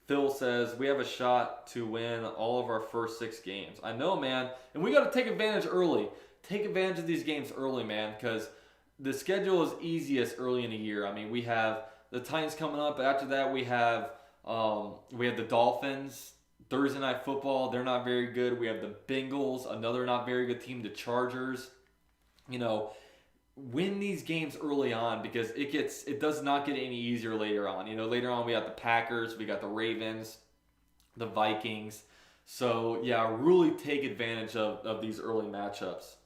Phil says, we have a shot to win all of our first 6 games. I know, man. And we got to take advantage early. Take advantage of these games early, man, because the schedule is easiest early in the year. I mean, we have the Titans coming up. After that, we have the Dolphins. Thursday Night Football, they're not very good. We have the Bengals, another not very good team. The Chargers. Win these games early on because it does not get any easier later on. Later on we got the Packers, we got the Ravens, the Vikings. So yeah, really take advantage of these early matchups.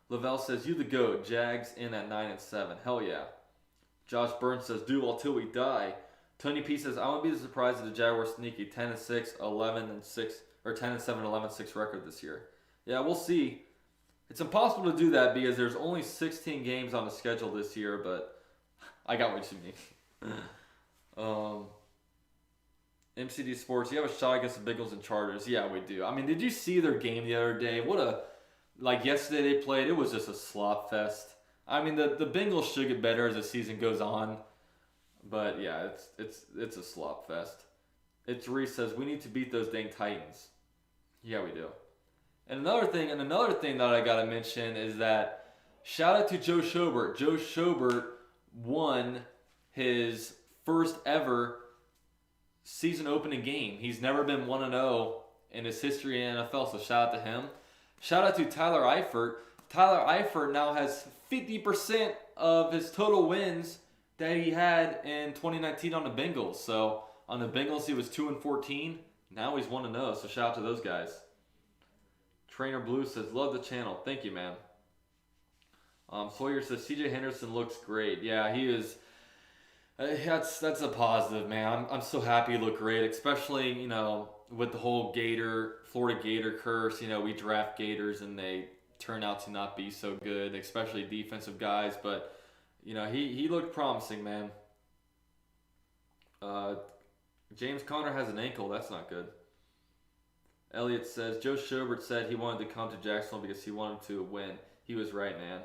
Lavelle says, you the GOAT. Jags in at 9-7. Hell yeah. Josh Burns says, duel till we die. Tony P says, I wouldn't be surprised if the Jaguars sneak a 10-6, 11-6, or 10-7, 11-6 record this year. Yeah, we'll see. It's impossible to do that because there's only 16 games on the schedule this year, but I got what you mean. MCD Sports, you have a shot against the Bengals and Chargers. Yeah, we do. I mean, did you see their game the other day? Like yesterday they played, it was just a slop fest. I mean, the Bengals should get better as the season goes on. But yeah, it's a slop fest. It's Reese says, we need to beat those dang Titans. Yeah, we do. And another thing that I gotta mention is that shout out to Joe Schobert. Joe Schobert won his first ever season opening game. He's never been 1-0 in his history in NFL, so shout out to him. Shout out to Tyler Eifert. Tyler Eifert now has 50% of his total wins that he had in 2019 on the Bengals. So on the Bengals, he was 2-14. Now he's 1-0. So shout out to those guys. Trainer Blue says, love the channel. Thank you, man. Sawyer says, CJ Henderson looks great. Yeah, he is. That's a positive, man. I'm so happy he looked great, especially, with the whole Florida Gator curse. We draft Gators and they turn out to not be so good, especially defensive guys. But, he looked promising, man. James Conner has an ankle. That's not good. Elliot says, Joe Schobert said he wanted to come to Jacksonville because he wanted to win. He was right, man.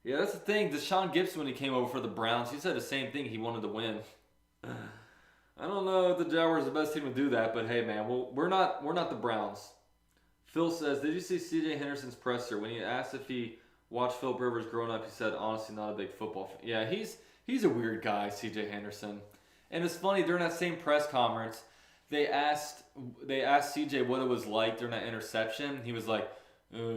Yeah, that's the thing. Deshaun Gibson, when he came over for the Browns, he said the same thing. He wanted to win. I don't know if the Jaguars are the best team to do that, but hey, man, we're not the Browns. Phil says, did you see C.J. Henderson's presser? When he asked if he watched Philip Rivers growing up, he said, honestly, not a big football fan. Yeah, he's a weird guy, C.J. Henderson. And it's funny, during that same press conference, they asked CJ what it was like during that interception. He was like,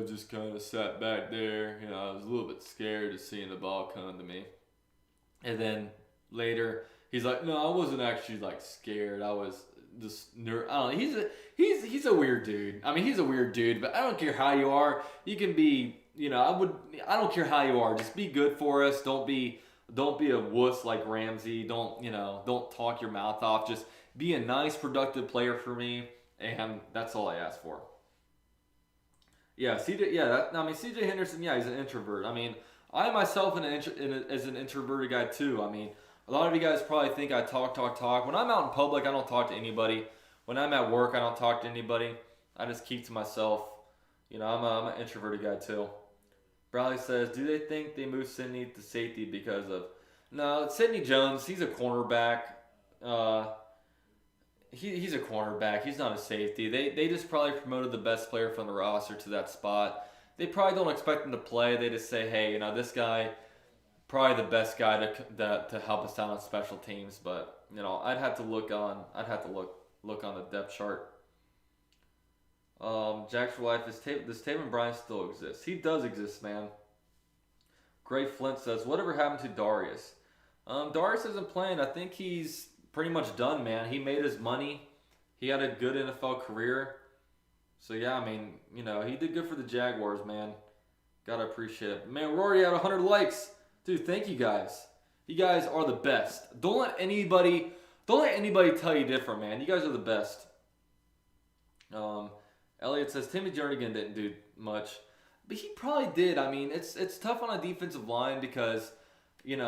just kind of sat back there. I was a little bit scared of seeing the ball come to me. And then later, he's like, no, I wasn't actually scared. I was just I don't know. He's a weird dude. I mean, he's a weird dude, but I don't care how you are. You can be, I don't care how you are. Just be good for us. Don't be a wuss like Ramsey. Don't talk your mouth off. Just be a nice, productive player for me, and that's all I ask for. Yeah, CJ. Yeah, CJ Henderson. Yeah, he's an introvert. I mean, I myself as an introverted guy too. I mean, a lot of you guys probably think I talk. When I'm out in public, I don't talk to anybody. When I'm at work, I don't talk to anybody. I just keep to myself. I'm an introverted guy too. Bradley says, do they think they moved Sidney to safety because of? No, Sidney Jones. He's a cornerback. He's a cornerback. He's not a safety. They just probably promoted the best player from the roster to that spot. They probably don't expect him to play. They just say, hey, this guy, probably the best guy to help us out on special teams. But I'd have to look on the depth chart. Jack's for life. Does Taven Bryan still exist? He does exist, man. Gray Flint says, whatever happened to Darius? Darius isn't playing. I think he's pretty much done, man. He made his money. He had a good NFL career. So, yeah, I mean, he did good for the Jaguars, man. Gotta appreciate it. Man, we're already at 100 likes. Dude, thank you guys. You guys are the best. Don't let anybody tell you different, man. You guys are the best. Elliot says, Timmy Jernigan didn't do much. But he probably did. I mean, it's tough on a defensive line because... when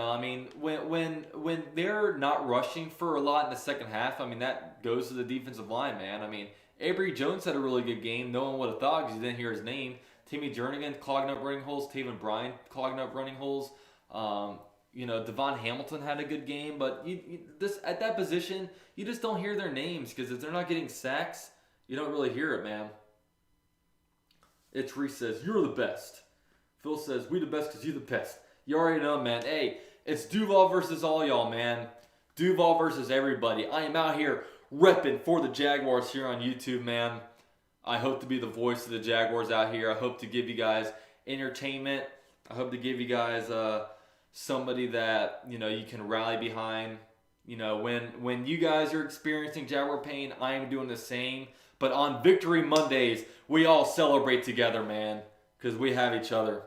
they're not rushing for a lot in the second half, I mean, that goes to the defensive line, man. I mean, Avery Jones had a really good game. No one would have thought because you didn't hear his name. Timmy Jernigan clogging up running holes. Taven Bryan clogging up running holes. Devon Hamilton had a good game. But at that position, you just don't hear their names because if they're not getting sacks, you don't really hear it, man. It's Reese says, you're the best. Phil says, we the best because you're the best. You already know, man. Hey, it's Duval versus all y'all, man. Duval versus everybody. I am out here repping for the Jaguars here on YouTube, man. I hope to be the voice of the Jaguars out here. I hope to give you guys entertainment. I hope to give you guys somebody that, you can rally behind. When you guys are experiencing Jaguar pain, I am doing the same. But on Victory Mondays, we all celebrate together, man. Because we have each other.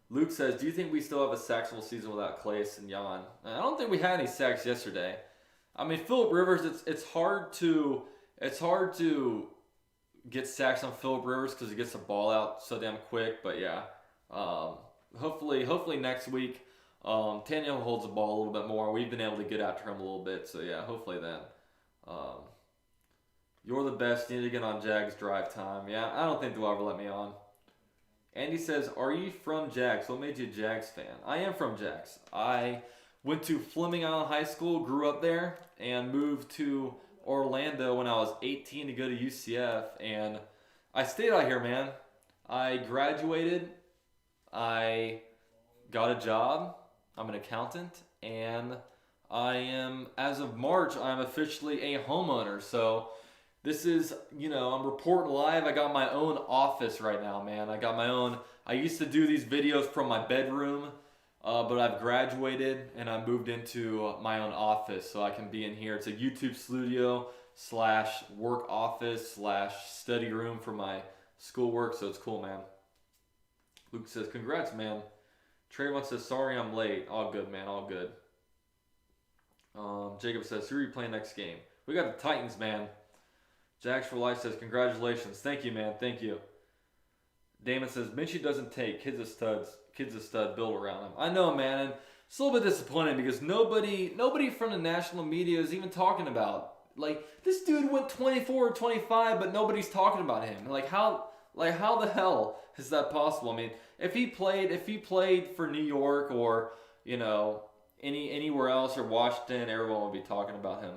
Luke says, do you think we still have a sackable season without Calais and Jan? I don't think we had any sacks yesterday. I mean, Philip Rivers, it's hard to get sacks on Philip Rivers because he gets the ball out so damn quick. But yeah, hopefully next week Tannehill holds the ball a little bit more. We've been able to get after him a little bit. So, yeah, hopefully that. Um, you're the best. You need to get on Jags drive time. Yeah, I don't think they'll ever let me on. Andy says, are you from Jags? What made you a Jags fan? I am from Jags. I went to Fleming Island High School, grew up there, and moved to Orlando when I was 18 to go to UCF. And I stayed out here, man. I graduated. I got a job. I'm an accountant. And I am, as of March, I'm officially a homeowner. So this is, I'm reporting live. I got my own office right now, man. I used to do these videos from my bedroom, but I've graduated and I moved into my own office so I can be in here. It's a YouTube studio / work office / study room for my schoolwork, so it's cool, man. Luke says, congrats, man. Trayvon says, sorry I'm late. All good, man, all good. Jacob says, who are you playing next game? We got the Titans, man. Jax for Life says, congratulations. Thank you, man. Thank you. Damon says, Minshew doesn't take. Kid's a stud. Build around him. I know, man. And it's a little bit disappointing because nobody from the national media is even talking about. Like, this dude went 24 or 25, but nobody's talking about him. How the hell is that possible? I mean, if he played for New York or, anywhere else or Washington, everyone would be talking about him.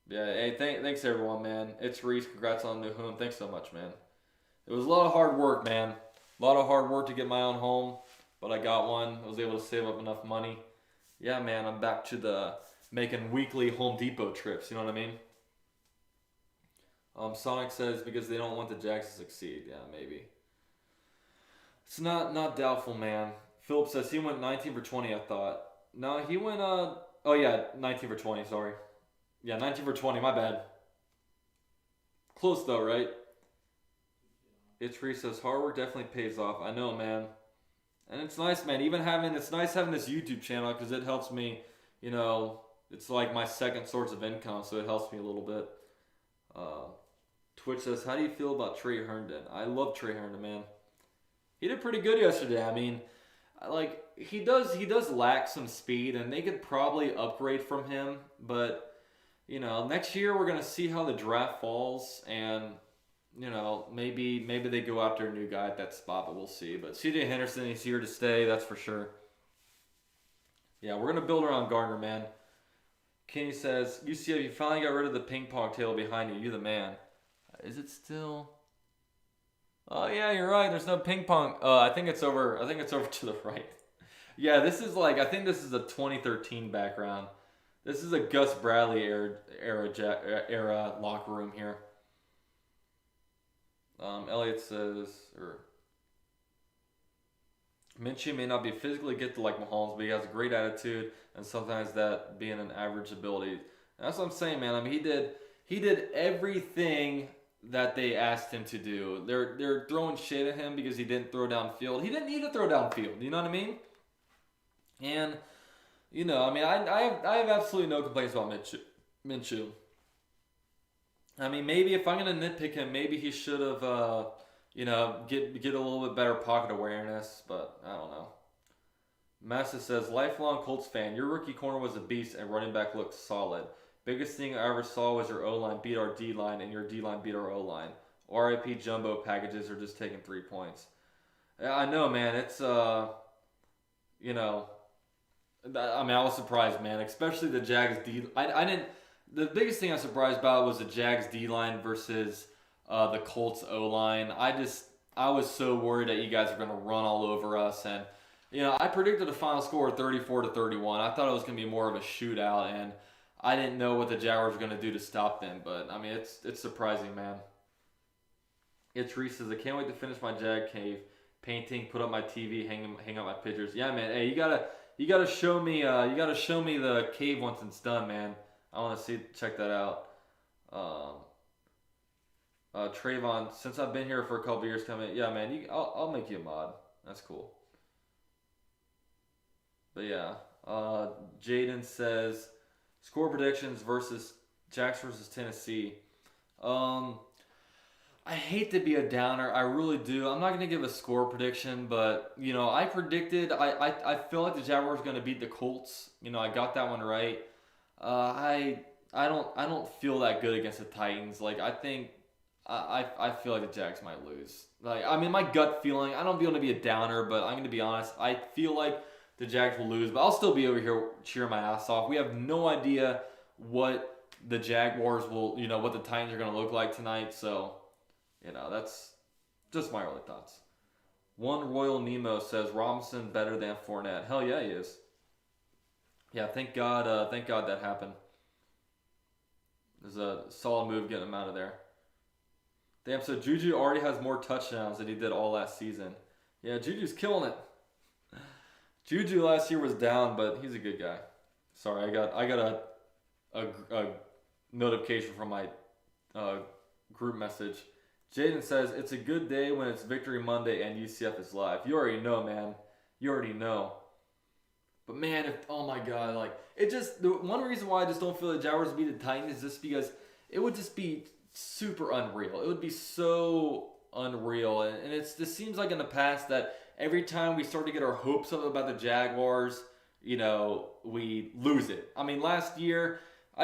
Yeah, hey, thanks everyone, man. It's Reese. Congrats on the new home. Thanks so much, man. It was a lot of hard work, man. A lot of hard work to get my own home, but I got one. I was able to save up enough money. Yeah, man, I'm back to the making weekly Home Depot trips. You know what I mean? Sonic says because they don't want the Jags to succeed. Yeah, maybe. It's not doubtful, man. Philip says he went 19 for 20. I thought. No, he went 19 for 20. Sorry. Yeah, 19 for 20, my bad. Close though, right? It's Reese says, hard work definitely pays off. I know, man. And it's nice, man. It's nice having this YouTube channel because it helps me, it's like my second source of income, so it helps me a little bit. Twitch says, how do you feel about Trey Herndon? I love Trey Herndon, man. He did pretty good yesterday. I mean, he does lack some speed, and they could probably upgrade from him, but next year we're going to see how the draft falls, and, maybe they go after a new guy at that spot, but we'll see. But C.J. Henderson is here to stay, that's for sure. Yeah, we're going to build around Gardner, man. Kenny says, UCF, you finally got rid of the ping pong table behind you. You the man. Is it still? Oh, yeah, you're right. There's no ping pong. I think it's over to the right. Yeah, this is I think this is a 2013 background. This is a Gus Bradley era locker room here. Elliot says, Minshew may not be physically gifted like Mahomes, but he has a great attitude, and sometimes that being an average ability. And that's what I'm saying, man. I mean, he did everything that they asked him to do. They're throwing shit at him because he didn't throw downfield. He didn't need to throw downfield. You know what I mean? And I have absolutely no complaints about Minshew. I mean, maybe if I'm gonna nitpick him, maybe he should have, get a little bit better pocket awareness. But I don't know. Massa says, lifelong Colts fan. Your rookie corner was a beast, and running back looked solid. Biggest thing I ever saw was your O-line beat our D-line, and your D-line beat our O-line. RIP jumbo packages are just taking 3 points. I know, man. It's I was surprised, man. Especially the Jags D. The biggest thing I was surprised about was the Jags D-line versus the Colts O-line. I was so worried that you guys are going to run all over us, and I predicted a final score of 34-31. I thought it was going to be more of a shootout, and I didn't know what the Jaguars were going to do to stop them. But I mean, it's surprising, man. It's Reese says, I can't wait to finish my Jag cave painting, put up my TV, hang up my pictures. Yeah, man. Hey, you gotta show me the cave once it's done, man. I want to check that out. Trayvon, since I've been here for a couple years, yeah, man. I'll make you a mod. That's cool. But yeah, Jaden says score predictions versus Jax versus Tennessee. I hate to be a downer. I really do. I'm not going to give a score prediction, but, I predicted, I feel like the Jaguars are going to beat the Colts. I got that one right. I don't feel that good against the Titans. Like, I think, I feel like the Jags might lose. Like, I mean, my gut feeling, I don't want to be a downer, but I'm going to be honest. I feel like the Jags will lose, but I'll still be over here cheering my ass off. We have no idea what the Jaguars will, what the Titans are going to look like tonight, so... that's just my early thoughts. One Royal Nemo says Robinson better than Fournette. Hell yeah, he is. Yeah, thank God that happened. It was a solid move getting him out of there. Damn, so Juju already has more touchdowns than he did all last season. Yeah, Juju's killing it. Juju last year was down, but he's a good guy. Sorry, I got a notification from my group message. Jaden says, it's a good day when it's Victory Monday and UCF is live. You already know, man. You already know. But, man, oh, my God. Like, the one reason why I just don't feel the Jaguars beat the Titans is just because it would just be super unreal. It would be so unreal. And this seems like in the past that every time we start to get our hopes up about the Jaguars, we lose it. I mean, I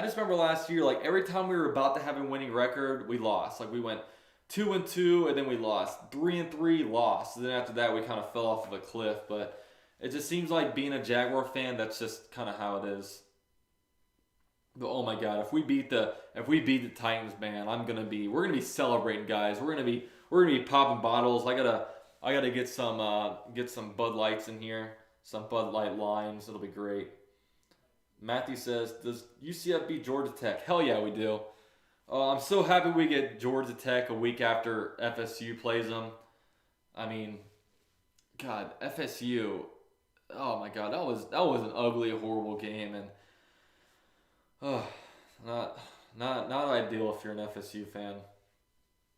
just remember last year, like, every time we were about to have a winning record, we lost. Like, we went 2-2, and then we lost. 3-3, lost. And then after that, we kind of fell off of a cliff. But it just seems like being a Jaguar fan, that's just kind of how it is. But oh my God, if we beat the Titans, man, we're gonna be celebrating, guys. We're gonna be popping bottles. I gotta get some Bud Lights in here, some Bud Light limes. It'll be great. Matthew says, does UCF beat Georgia Tech? Hell yeah, we do. I'm so happy we get Georgia Tech a week after FSU plays them. I mean, God, FSU. Oh my God, that was an ugly, horrible game, and not ideal if you're an FSU fan.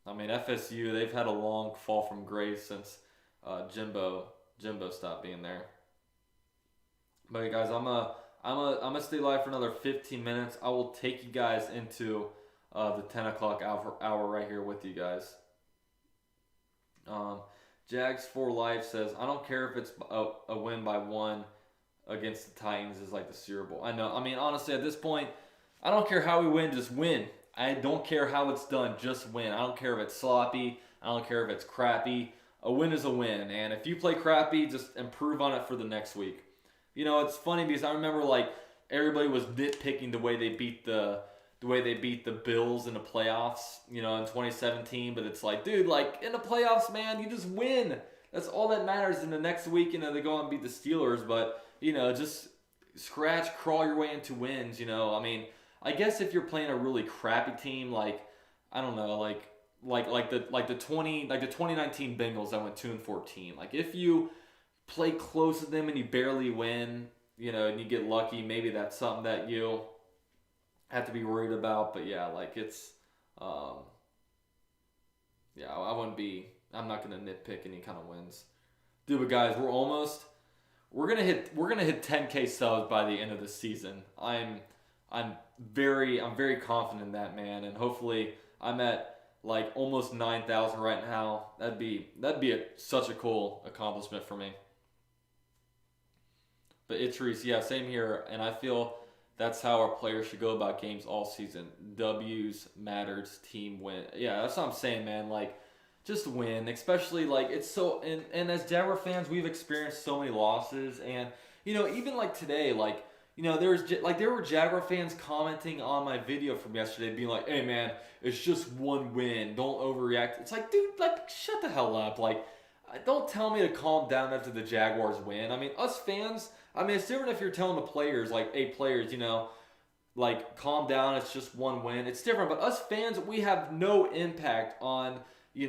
I mean, FSU, they've had a long fall from grace since Jimbo stopped being there. But guys, I'm gonna stay live for another 15 minutes. I will take you guys into the 10 o'clock hour right here with you guys. Jags for Life says, I don't care if it's a win by 1 against the Titans is like the Super Bowl. I know. I mean, honestly, at this point, I don't care how we win, just win. I don't care how it's done, just win. I don't care if it's sloppy. I don't care if it's crappy. A win is a win. And if you play crappy, just improve on it for the next week. It's funny because I remember, like, everybody was nitpicking the way they beat the Bills in the playoffs, in 2017. But it's like, dude, like, in the playoffs, man, you just win. That's all that matters. In the next week, they go and beat the Steelers. But, just crawl your way into wins, I mean, I guess if you're playing a really crappy team, like, I don't know, like the 2019 Bengals that went 2-14. Like, if you play close to them and you barely win, and you get lucky, maybe that's something that you have to be worried about. But yeah, like, it's I'm not gonna nitpick any kind of wins, dude. But guys, we're gonna hit 10K subs by the end of the season. I'm very confident in that, man, and hopefully I'm at like almost 9,000 right now. That'd be such a cool accomplishment for me. But Idris, yeah, same here, and I feel that's how our players should go about games all season. W's matters, team win. Yeah, that's what I'm saying, man. Like, just win, especially like it's so. And as Jaguar fans, we've experienced so many losses, and even like today, like. There were Jaguar fans commenting on my video from yesterday being like, hey, man, it's just one win. Don't overreact. It's like, dude, like, shut the hell up. Like, don't tell me to calm down after the Jaguars win. I mean, us fans, it's different if you're telling the players, like, hey, players, like, calm down. It's just one win. It's different. But us fans, we have no impact on any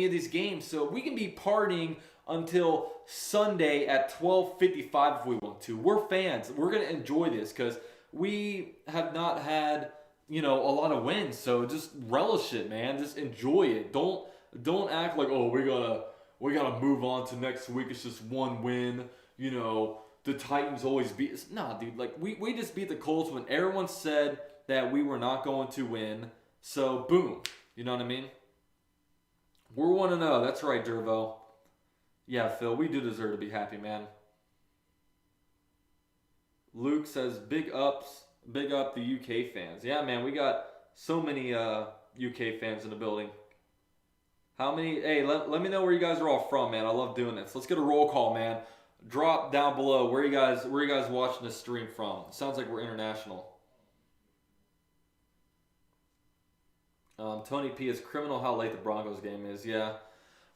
of these games. So we can be partying until Sunday at 12:55 if we want to. We're fans. We're going to enjoy this because we have not had, a lot of wins. So just relish it, man. Just enjoy it. Don't act like, oh, we gotta move on to next week. It's just one win. The Titans always beat us. Nah, dude. Like, we just beat the Colts when everyone said that we were not going to win. So, boom. You know what I mean? We're 1-0. That's right, Dervo. Yeah, Phil, we do deserve to be happy, man. Luke says, big up the UK fans. Yeah, man, we got so many UK fans in the building. How many? Hey, let me know where you guys are all from, man. I love doing this. Let's get a roll call, man. Drop down below where you guys watching this stream from. Sounds like we're international. Tony P is criminal how late the Broncos game is. Yeah,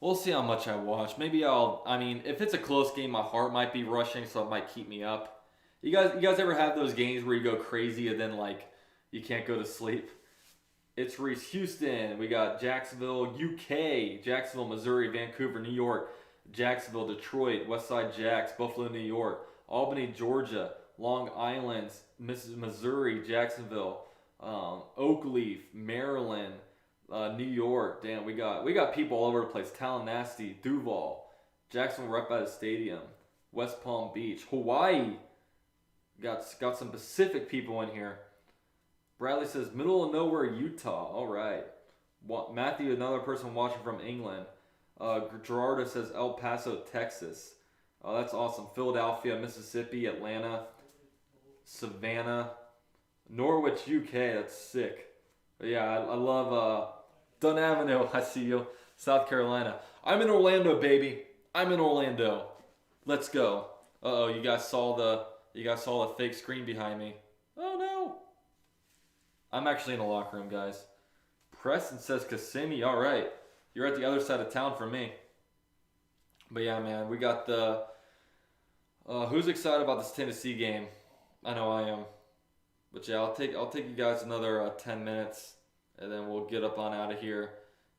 we'll see how much I watch. Maybe if it's a close game, my heart might be rushing, so it might keep me up. You guys ever have those games where you go crazy and then like you can't go to sleep? It's Reese Houston. We got Jacksonville, UK, Jacksonville, Missouri, Vancouver, New York, Jacksonville, Detroit, Westside Jacks, Buffalo, New York, Albany, Georgia, Long Island, Missouri, Jacksonville, Oakleaf, Maryland, New York. Damn, we got people all over the place. Tallahassee, Duval, Jacksonville, right by the stadium, West Palm Beach, Hawaii. Got some Pacific people in here. Bradley says middle of nowhere, Utah. All right. Matthew, another person watching from England. Gerardo says El Paso, Texas. Oh, that's awesome. Philadelphia, Mississippi, Atlanta, Savannah, Norwich, UK. That's sick. But yeah, I love Dunn Avenue. I see you. South Carolina. I'm in Orlando, baby. I'm in Orlando. Let's go. Uh-oh, you guys saw the fake screen behind me. Oh no. I'm actually in the locker room, guys. Preston says Kissimmee. All right. You're at the other side of town from me. But yeah, man, we got the... who's excited about this Tennessee game? I know I am. But yeah, I'll take you guys another 10 minutes, and then we'll get up on out of here.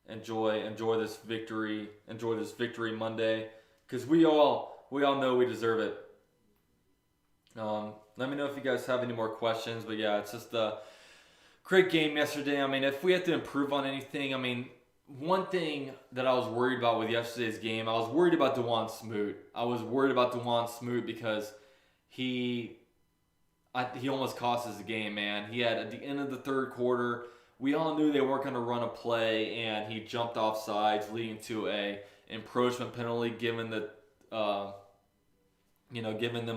Enjoy this victory. Enjoy this victory Monday, because we all know we deserve it. Let me know if you guys have any more questions. But yeah, it's just a great game yesterday. I mean, if we have to improve on anything, I mean, one thing that I was worried about with yesterday's game, I was worried about Dewan Smoot. Because he almost cost us the game, man. He had, at the end of the third quarter, we all knew they weren't going to run a play, and he jumped off sides, leading to a encroachment penalty, giving them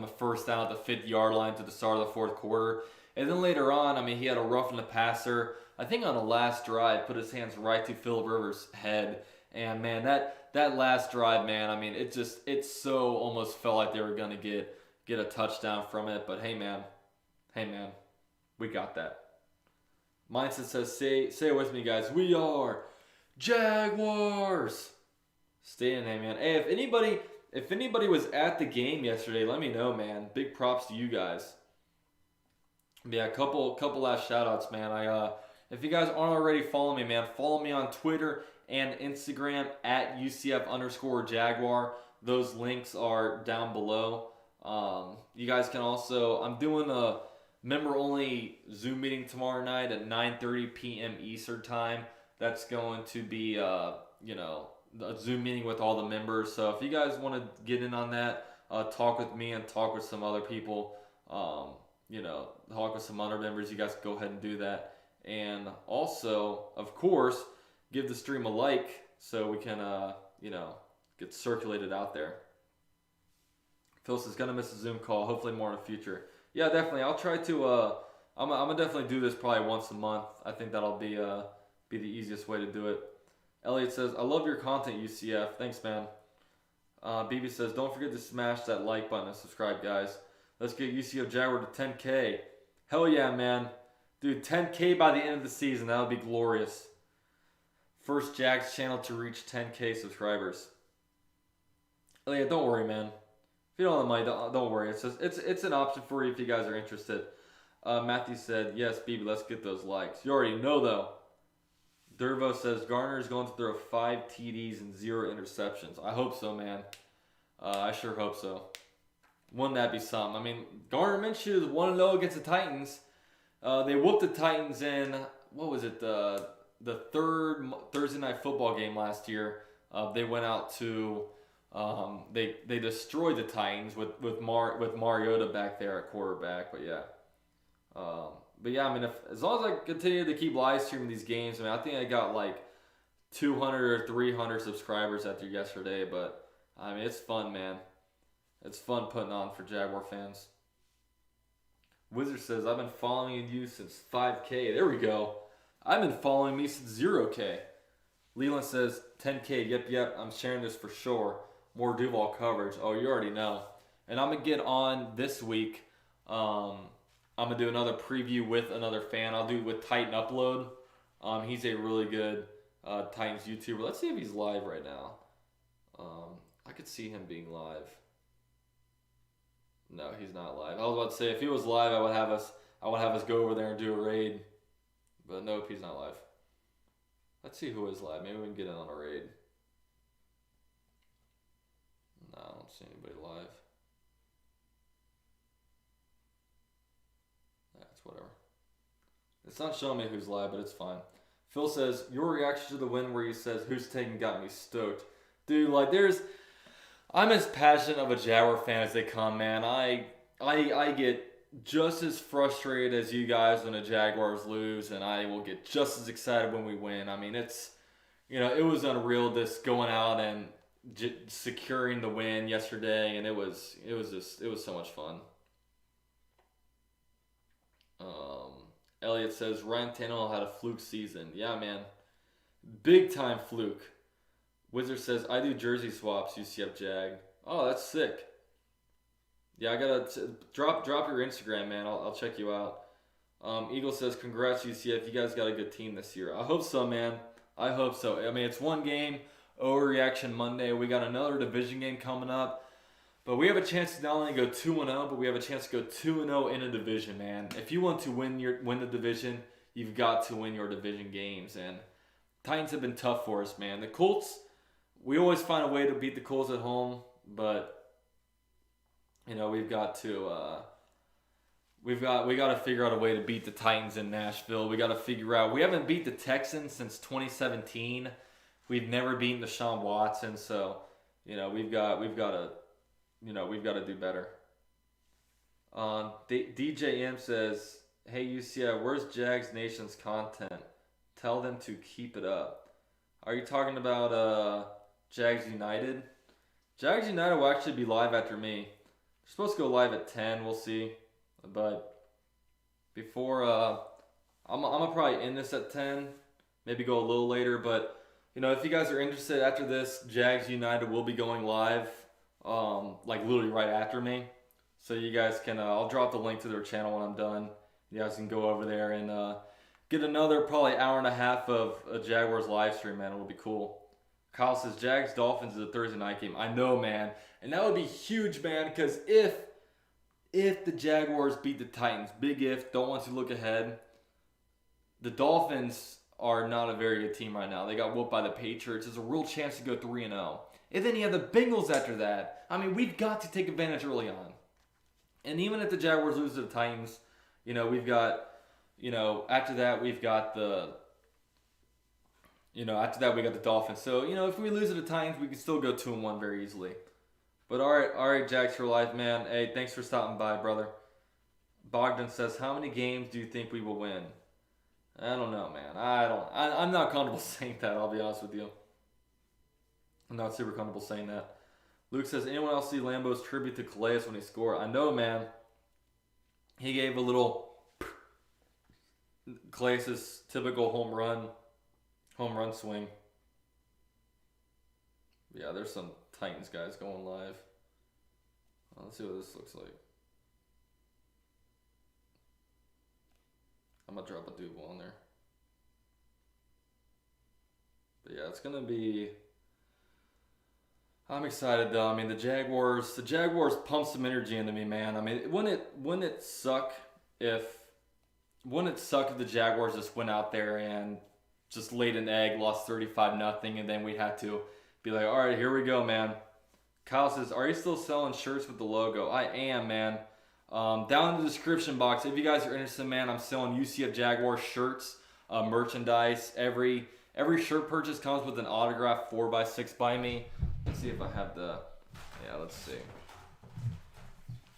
a first down at the 50-yard line to the start of the fourth quarter. And then later on, I mean, he had a roughing the passer. I think on the last drive, put his hands right to Phillip Rivers' head. And man, that last drive, man, I mean, it so almost felt like they were gonna get a touchdown from it. But hey man, we got that. Mindset says, say it with me, guys. We are Jaguars. Stay in there, man. Hey, if anybody was at the game yesterday, let me know, man. Big props to you guys. Yeah, a couple last shout outs, man. If you guys aren't already following me, man, follow me on Twitter and Instagram at UCF_Jaguar. Those links are down below. You guys can also, I'm doing a member-only Zoom meeting tomorrow night at 9:30 p.m. Eastern time. That's going to be, a Zoom meeting with all the members. So if you guys want to get in on that, talk with me and talk with some other people, talk with some other members, you guys go ahead and do that. And also, of course, give the stream a like so we can, get circulated out there. Phil says, gonna miss a Zoom call, hopefully more in the future. Yeah, definitely. I'll try to, I'm gonna definitely do this probably once a month. I think that'll be the easiest way to do it. Elliot says, I love your content, UCF. Thanks, man. BB says, don't forget to smash that like button and subscribe, guys. Let's get UCF Jaguar to 10K. Hell yeah, man. Dude, 10K by the end of the season. That would be glorious. First Jags channel to reach 10K subscribers. Elliot, don't worry, man. If you don't have money, don't worry. It's an option for you if you guys are interested. Matthew said, yes, BB, let's get those likes. You already know, though. Dervo says, Garner is going to throw 5 TDs and 0 interceptions. I hope so, man. I sure hope so. Wouldn't that be something? I mean, Garner Minshew is 1-0 against the Titans. They whooped the Titans in, what was it, the third Thursday night football game last year. They went out to, they destroyed the Titans with Mariota back there at quarterback. But yeah, But yeah, I mean, as long as I continue to keep live streaming these games, I mean, I think I got like 200 or 300 subscribers after yesterday. But I mean, it's fun, man. It's fun putting on for Jaguar fans. Wizard says, I've been following you since 5K. There we go. I've been following me since 0K. Leland says, 10K. Yep. I'm sharing this for sure. More Duval coverage. Oh, you already know. And I'm going to get on this week. I'm going to do another preview with another fan. I'll do it with Titan Upload. He's a really good Titans YouTuber. Let's see if he's live right now. I could see him being live. No, he's not live. I was about to say if he was live, I would have us go over there and do a raid. But nope, he's not live. Let's see who is live. Maybe we can get in on a raid. No, I don't see anybody live. That's whatever. It's not showing me who's live, but it's fine. Phil says, your reaction to the win where he says, who's taking got me stoked. Dude, like I'm as passionate of a Jaguar fan as they come, man. I get just as frustrated as you guys when the Jaguars lose, and I will get just as excited when we win. I mean, it was unreal just going out and securing the win yesterday, and it was so much fun. Elliot says Ryan Tannehill had a fluke season. Yeah, man, big time fluke. Wizard says, I do jersey swaps, UCF Jag. Oh, that's sick. Yeah, I gotta drop your Instagram, man. I'll check you out. Eagle says, congrats, UCF. You guys got a good team this year. I hope so, man. I hope so. I mean, it's one game, overreaction Monday. We got another division game coming up. But we have a chance to not only go 2-0, but we have a chance to go 2-0 in a division, man. If you want to win the division, you've got to win your division games. And Titans have been tough for us, man. The Colts, we always find a way to beat the Colts at home, but we've got to we got to figure out a way to beat the Titans in Nashville. We got to figure out. We haven't beat the Texans since 2017. We've never beaten Deshaun Watson, so we've got to do better. DJM says, "Hey UCF, where's Jags Nation's content? Tell them to keep it up." Are you talking about Jags United? Jags United will actually be live after me. We're supposed to go live at 10. We'll see. But before, I'm gonna probably end this at 10. Maybe go a little later. But if you guys are interested after this, Jags United will be going live, like literally right after me. So you guys can, I'll drop the link to their channel when I'm done. You guys can go over there and get another probably hour and a half of a Jaguars live stream, man. It'll be cool. Kyle says, Jags Dolphins is a Thursday night game. I know, man. And that would be huge, man, because if the Jaguars beat the Titans, big if, don't want to look ahead, the Dolphins are not a very good team right now. They got whooped by the Patriots. There's a real chance to go 3-0. And then you have the Bengals after that. I mean, we've got to take advantage early on. And even if the Jaguars lose to the Titans, we've got, after that we've got the Dolphins. So, if we lose to the Titans, we can still go 2-1 very easily. But all right, Jags for life, man. Hey, thanks for stopping by, brother. Bogdan says, how many games do you think we will win? I don't know, man. I'm not comfortable saying that, I'll be honest with you. I'm not super comfortable saying that. Luke says, anyone else see Lambeau's tribute to Calais when he scored? I know, man. He gave a little Calais' typical home run swing. Yeah, there's some Titans guys going live. Let's see what this looks like. I'm going to drop a Duval on there. But yeah, it's going to be... I'm excited though. I mean, the Jaguars pump some energy into me, man. I mean, wouldn't it suck if the Jaguars just went out there and just laid an egg, lost 35-0, and then we had to be like, all right, here we go, man. Kyle says, are you still selling shirts with the logo? I am, man. Down in the description box, if you guys are interested, man, I'm selling UCF Jaguar shirts, merchandise. Every shirt purchase comes with an autographed 4x6 by me. Let's see if I have let's see.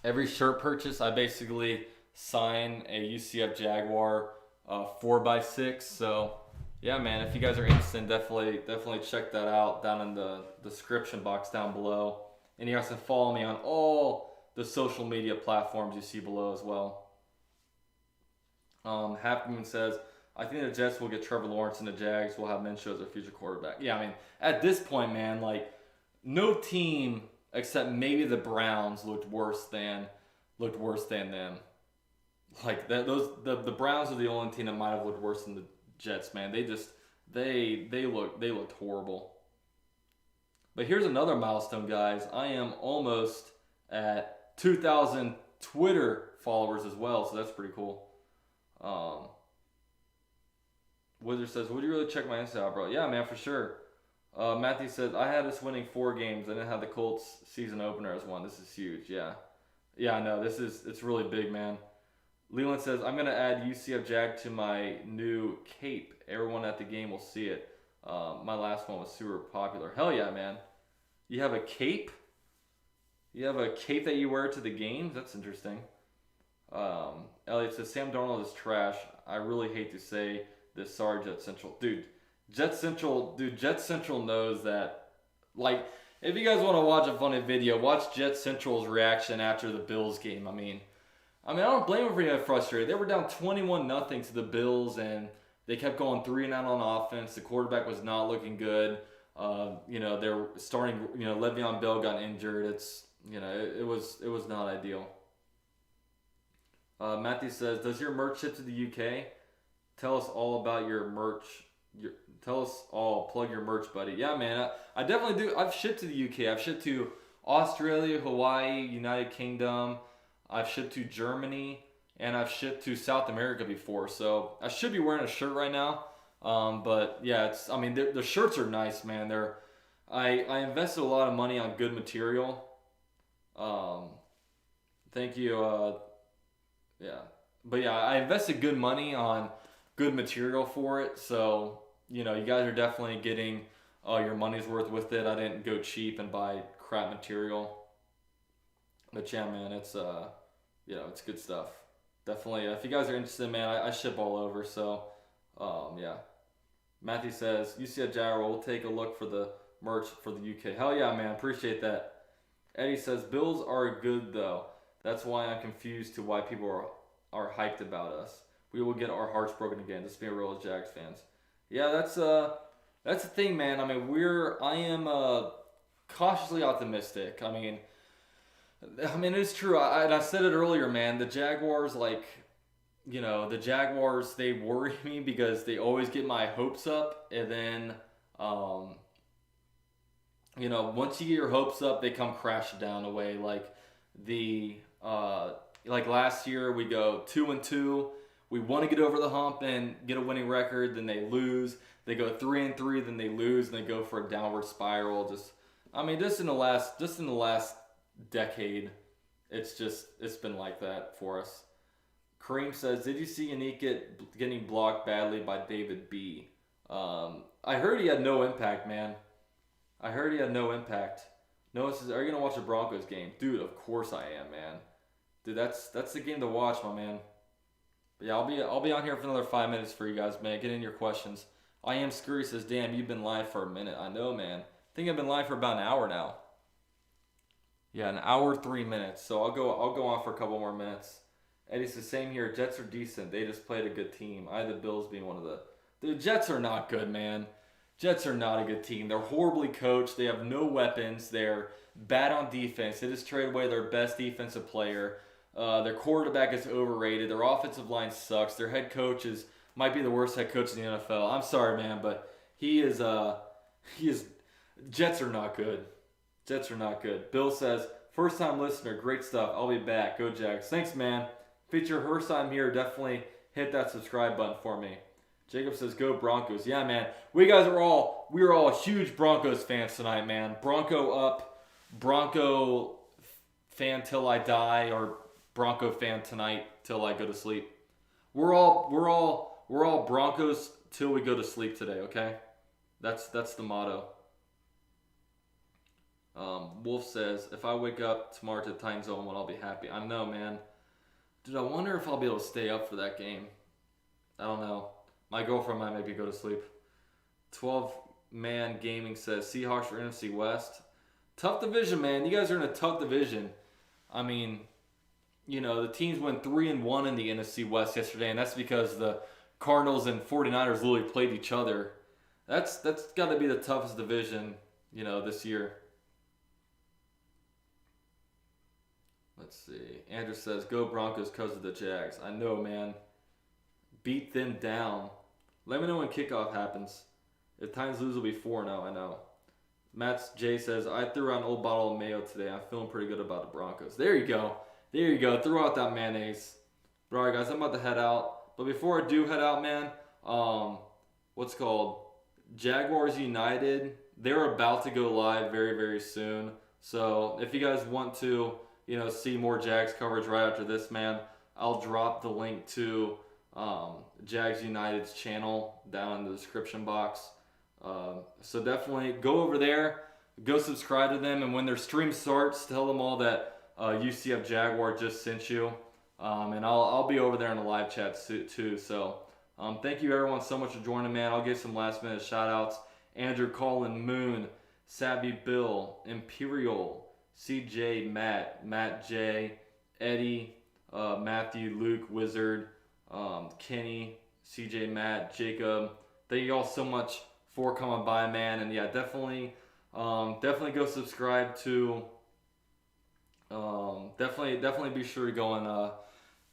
Every shirt purchase, I basically sign a UCF Jaguar 4x6. So yeah, man, if you guys are interested, definitely check that out down in the description box down below. And you guys can follow me on all the social media platforms you see below as well. Half Moon says, I think the Jets will get Trevor Lawrence and the Jags will have Minshew as their future quarterback. Yeah, I mean, at this point, man, like, no team except maybe the Browns looked worse than them. Like the Browns are the only team that might have looked worse than the Jets, man. They looked horrible. But here's another milestone, guys. I am almost at 2,000 Twitter followers as well, so that's pretty cool. Wizard says, would you really check my Insta out, bro? Yeah, man, for sure. Matthew says, I had us winning 4 games. I didn't have the Colts season opener as one. This is huge. Yeah, I know. It's really big, man. Leland says, I'm going to add UCF Jag to my new cape. Everyone at the game will see it. My last one was super popular. Hell yeah, man. You have a cape? You have a cape that you wear to the games? That's interesting. Elliot says, Sam Darnold is trash. I really hate to say this. Sorry, Jet Central. Dude, Jet Central knows that. Like, if you guys want to watch a funny video, watch Jet Central's reaction after the Bills game. I mean, I don't blame them for being frustrated. They were down 21-0 to the Bills, and they kept going 3-and-out on offense. The quarterback was not looking good. They're starting. Le'Veon Bell got injured. It was not ideal. Matthew says, does your merch ship to the UK? Tell us all about your merch. Tell us all. Plug your merch, buddy. Yeah, man. I definitely do. I've shipped to the UK. I've shipped to Australia, Hawaii, United Kingdom. I've shipped to Germany, and I've shipped to South America before. So I should be wearing a shirt right now. But yeah, the shirts are nice, man. I invested a lot of money on good material. Thank you. Yeah. But yeah, I invested good money on good material for it. So, you guys are definitely getting your money's worth with it. I didn't go cheap and buy crap material. But yeah, man, it's it's good stuff. Definitely, if you guys are interested, man, I ship all over. So, yeah. Matthew says, UCF Jaguar will take a look for the merch for the UK. Hell yeah, man, appreciate that. Eddie says, Bills are good though. That's why I'm confused to why people are hyped about us. We will get our hearts broken again. Just being real as Jags fans. Yeah, that's the thing, man. I am cautiously optimistic. It's true. I said it earlier, man. The Jaguars, the Jaguars, they worry me because they always get my hopes up, and then, once you get your hopes up, they come crashing down away. Like last year, we go 2-2. We want to get over the hump and get a winning record, then they lose. They go 3-3, then they lose, and they go for a downward spiral. Just in the last decade, it's been like that for us. Kareem says, did you see Yannick getting blocked badly by David B? I heard he had no impact, man. Noah says, are you gonna watch the Broncos game? Dude, of course I am, man. Dude, that's the game to watch, my man. But yeah, I'll be on here for another 5 minutes for you guys, man. Get in your questions. I am Scurry says, damn, you've been live for a minute. I know, man. I think I've been live for about an hour now. Yeah, an hour 3 minutes. So I'll go on for a couple more minutes. Eddie says, same here. Jets are decent. They just played a good team. I had the Bills being one of the Jets are not good, man. Jets are not a good team. They're horribly coached. They have no weapons. They're bad on defense. They just traded away their best defensive player. Their quarterback is overrated. Their offensive line sucks. Their head coach might be the worst head coach in the NFL. I'm sorry, man, but he is. Jets are not good. Bill says, first time listener, great stuff. I'll be back. Go Jags. Thanks, man. Feature first time here. Definitely hit that subscribe button for me. Jacob says, go Broncos. Yeah, man. We are all huge Broncos fans tonight, man. Bronco up. Bronco fan till I die, or Bronco fan tonight till I go to sleep. We're all Broncos till we go to sleep today, okay? That's the motto. Wolf says, if I wake up tomorrow to the time zone one, I'll be happy. I know, man. Dude, I wonder if I'll be able to stay up for that game. I don't know. My girlfriend might make me go to sleep. 12-man gaming says Seahawks for NFC West. Tough division, man. You guys are in a tough division. I mean, the teams went 3-1 in the NFC West yesterday, and that's because the Cardinals and 49ers literally played each other. That's got to be the toughest division, this year. Let's see. Andrew says, go Broncos because of the Jags. I know, man. Beat them down. Let me know when kickoff happens. If Titans lose, it'll be 4-0, I know. Matt J says, I threw out an old bottle of mayo today. I'm feeling pretty good about the Broncos. There you go. Throw out that mayonnaise. But alright, guys, I'm about to head out. But before I do head out, man, Jaguars United, they're about to go live very, very soon. So if you guys want to, see more Jags coverage right after this, man, I'll drop the link to Jags United's channel down in the description box. So definitely go over there, go subscribe to them, and when their stream starts, tell them all that UCF Jaguar just sent you. And I'll be over there in the live chat too. So thank you everyone so much for joining, man. I'll give some last minute shout outs. Andrew, Colin, Moon, Savvy Bill, Imperial, CJ, Matt J, Eddie, Matthew, Luke, Wizard, Kenny, CJ, Matt, Jacob. Thank you all so much for coming by, man. And yeah, definitely go subscribe to. Definitely be sure to go and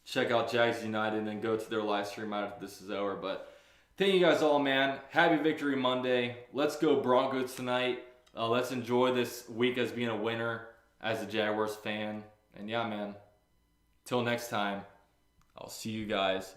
check out Jags United and go to their live stream after this is over. But thank you guys all, man. Happy Victory Monday. Let's go Broncos tonight. Let's enjoy this week as being a winner as a Jaguars fan. And yeah, man, till next time, I'll see you guys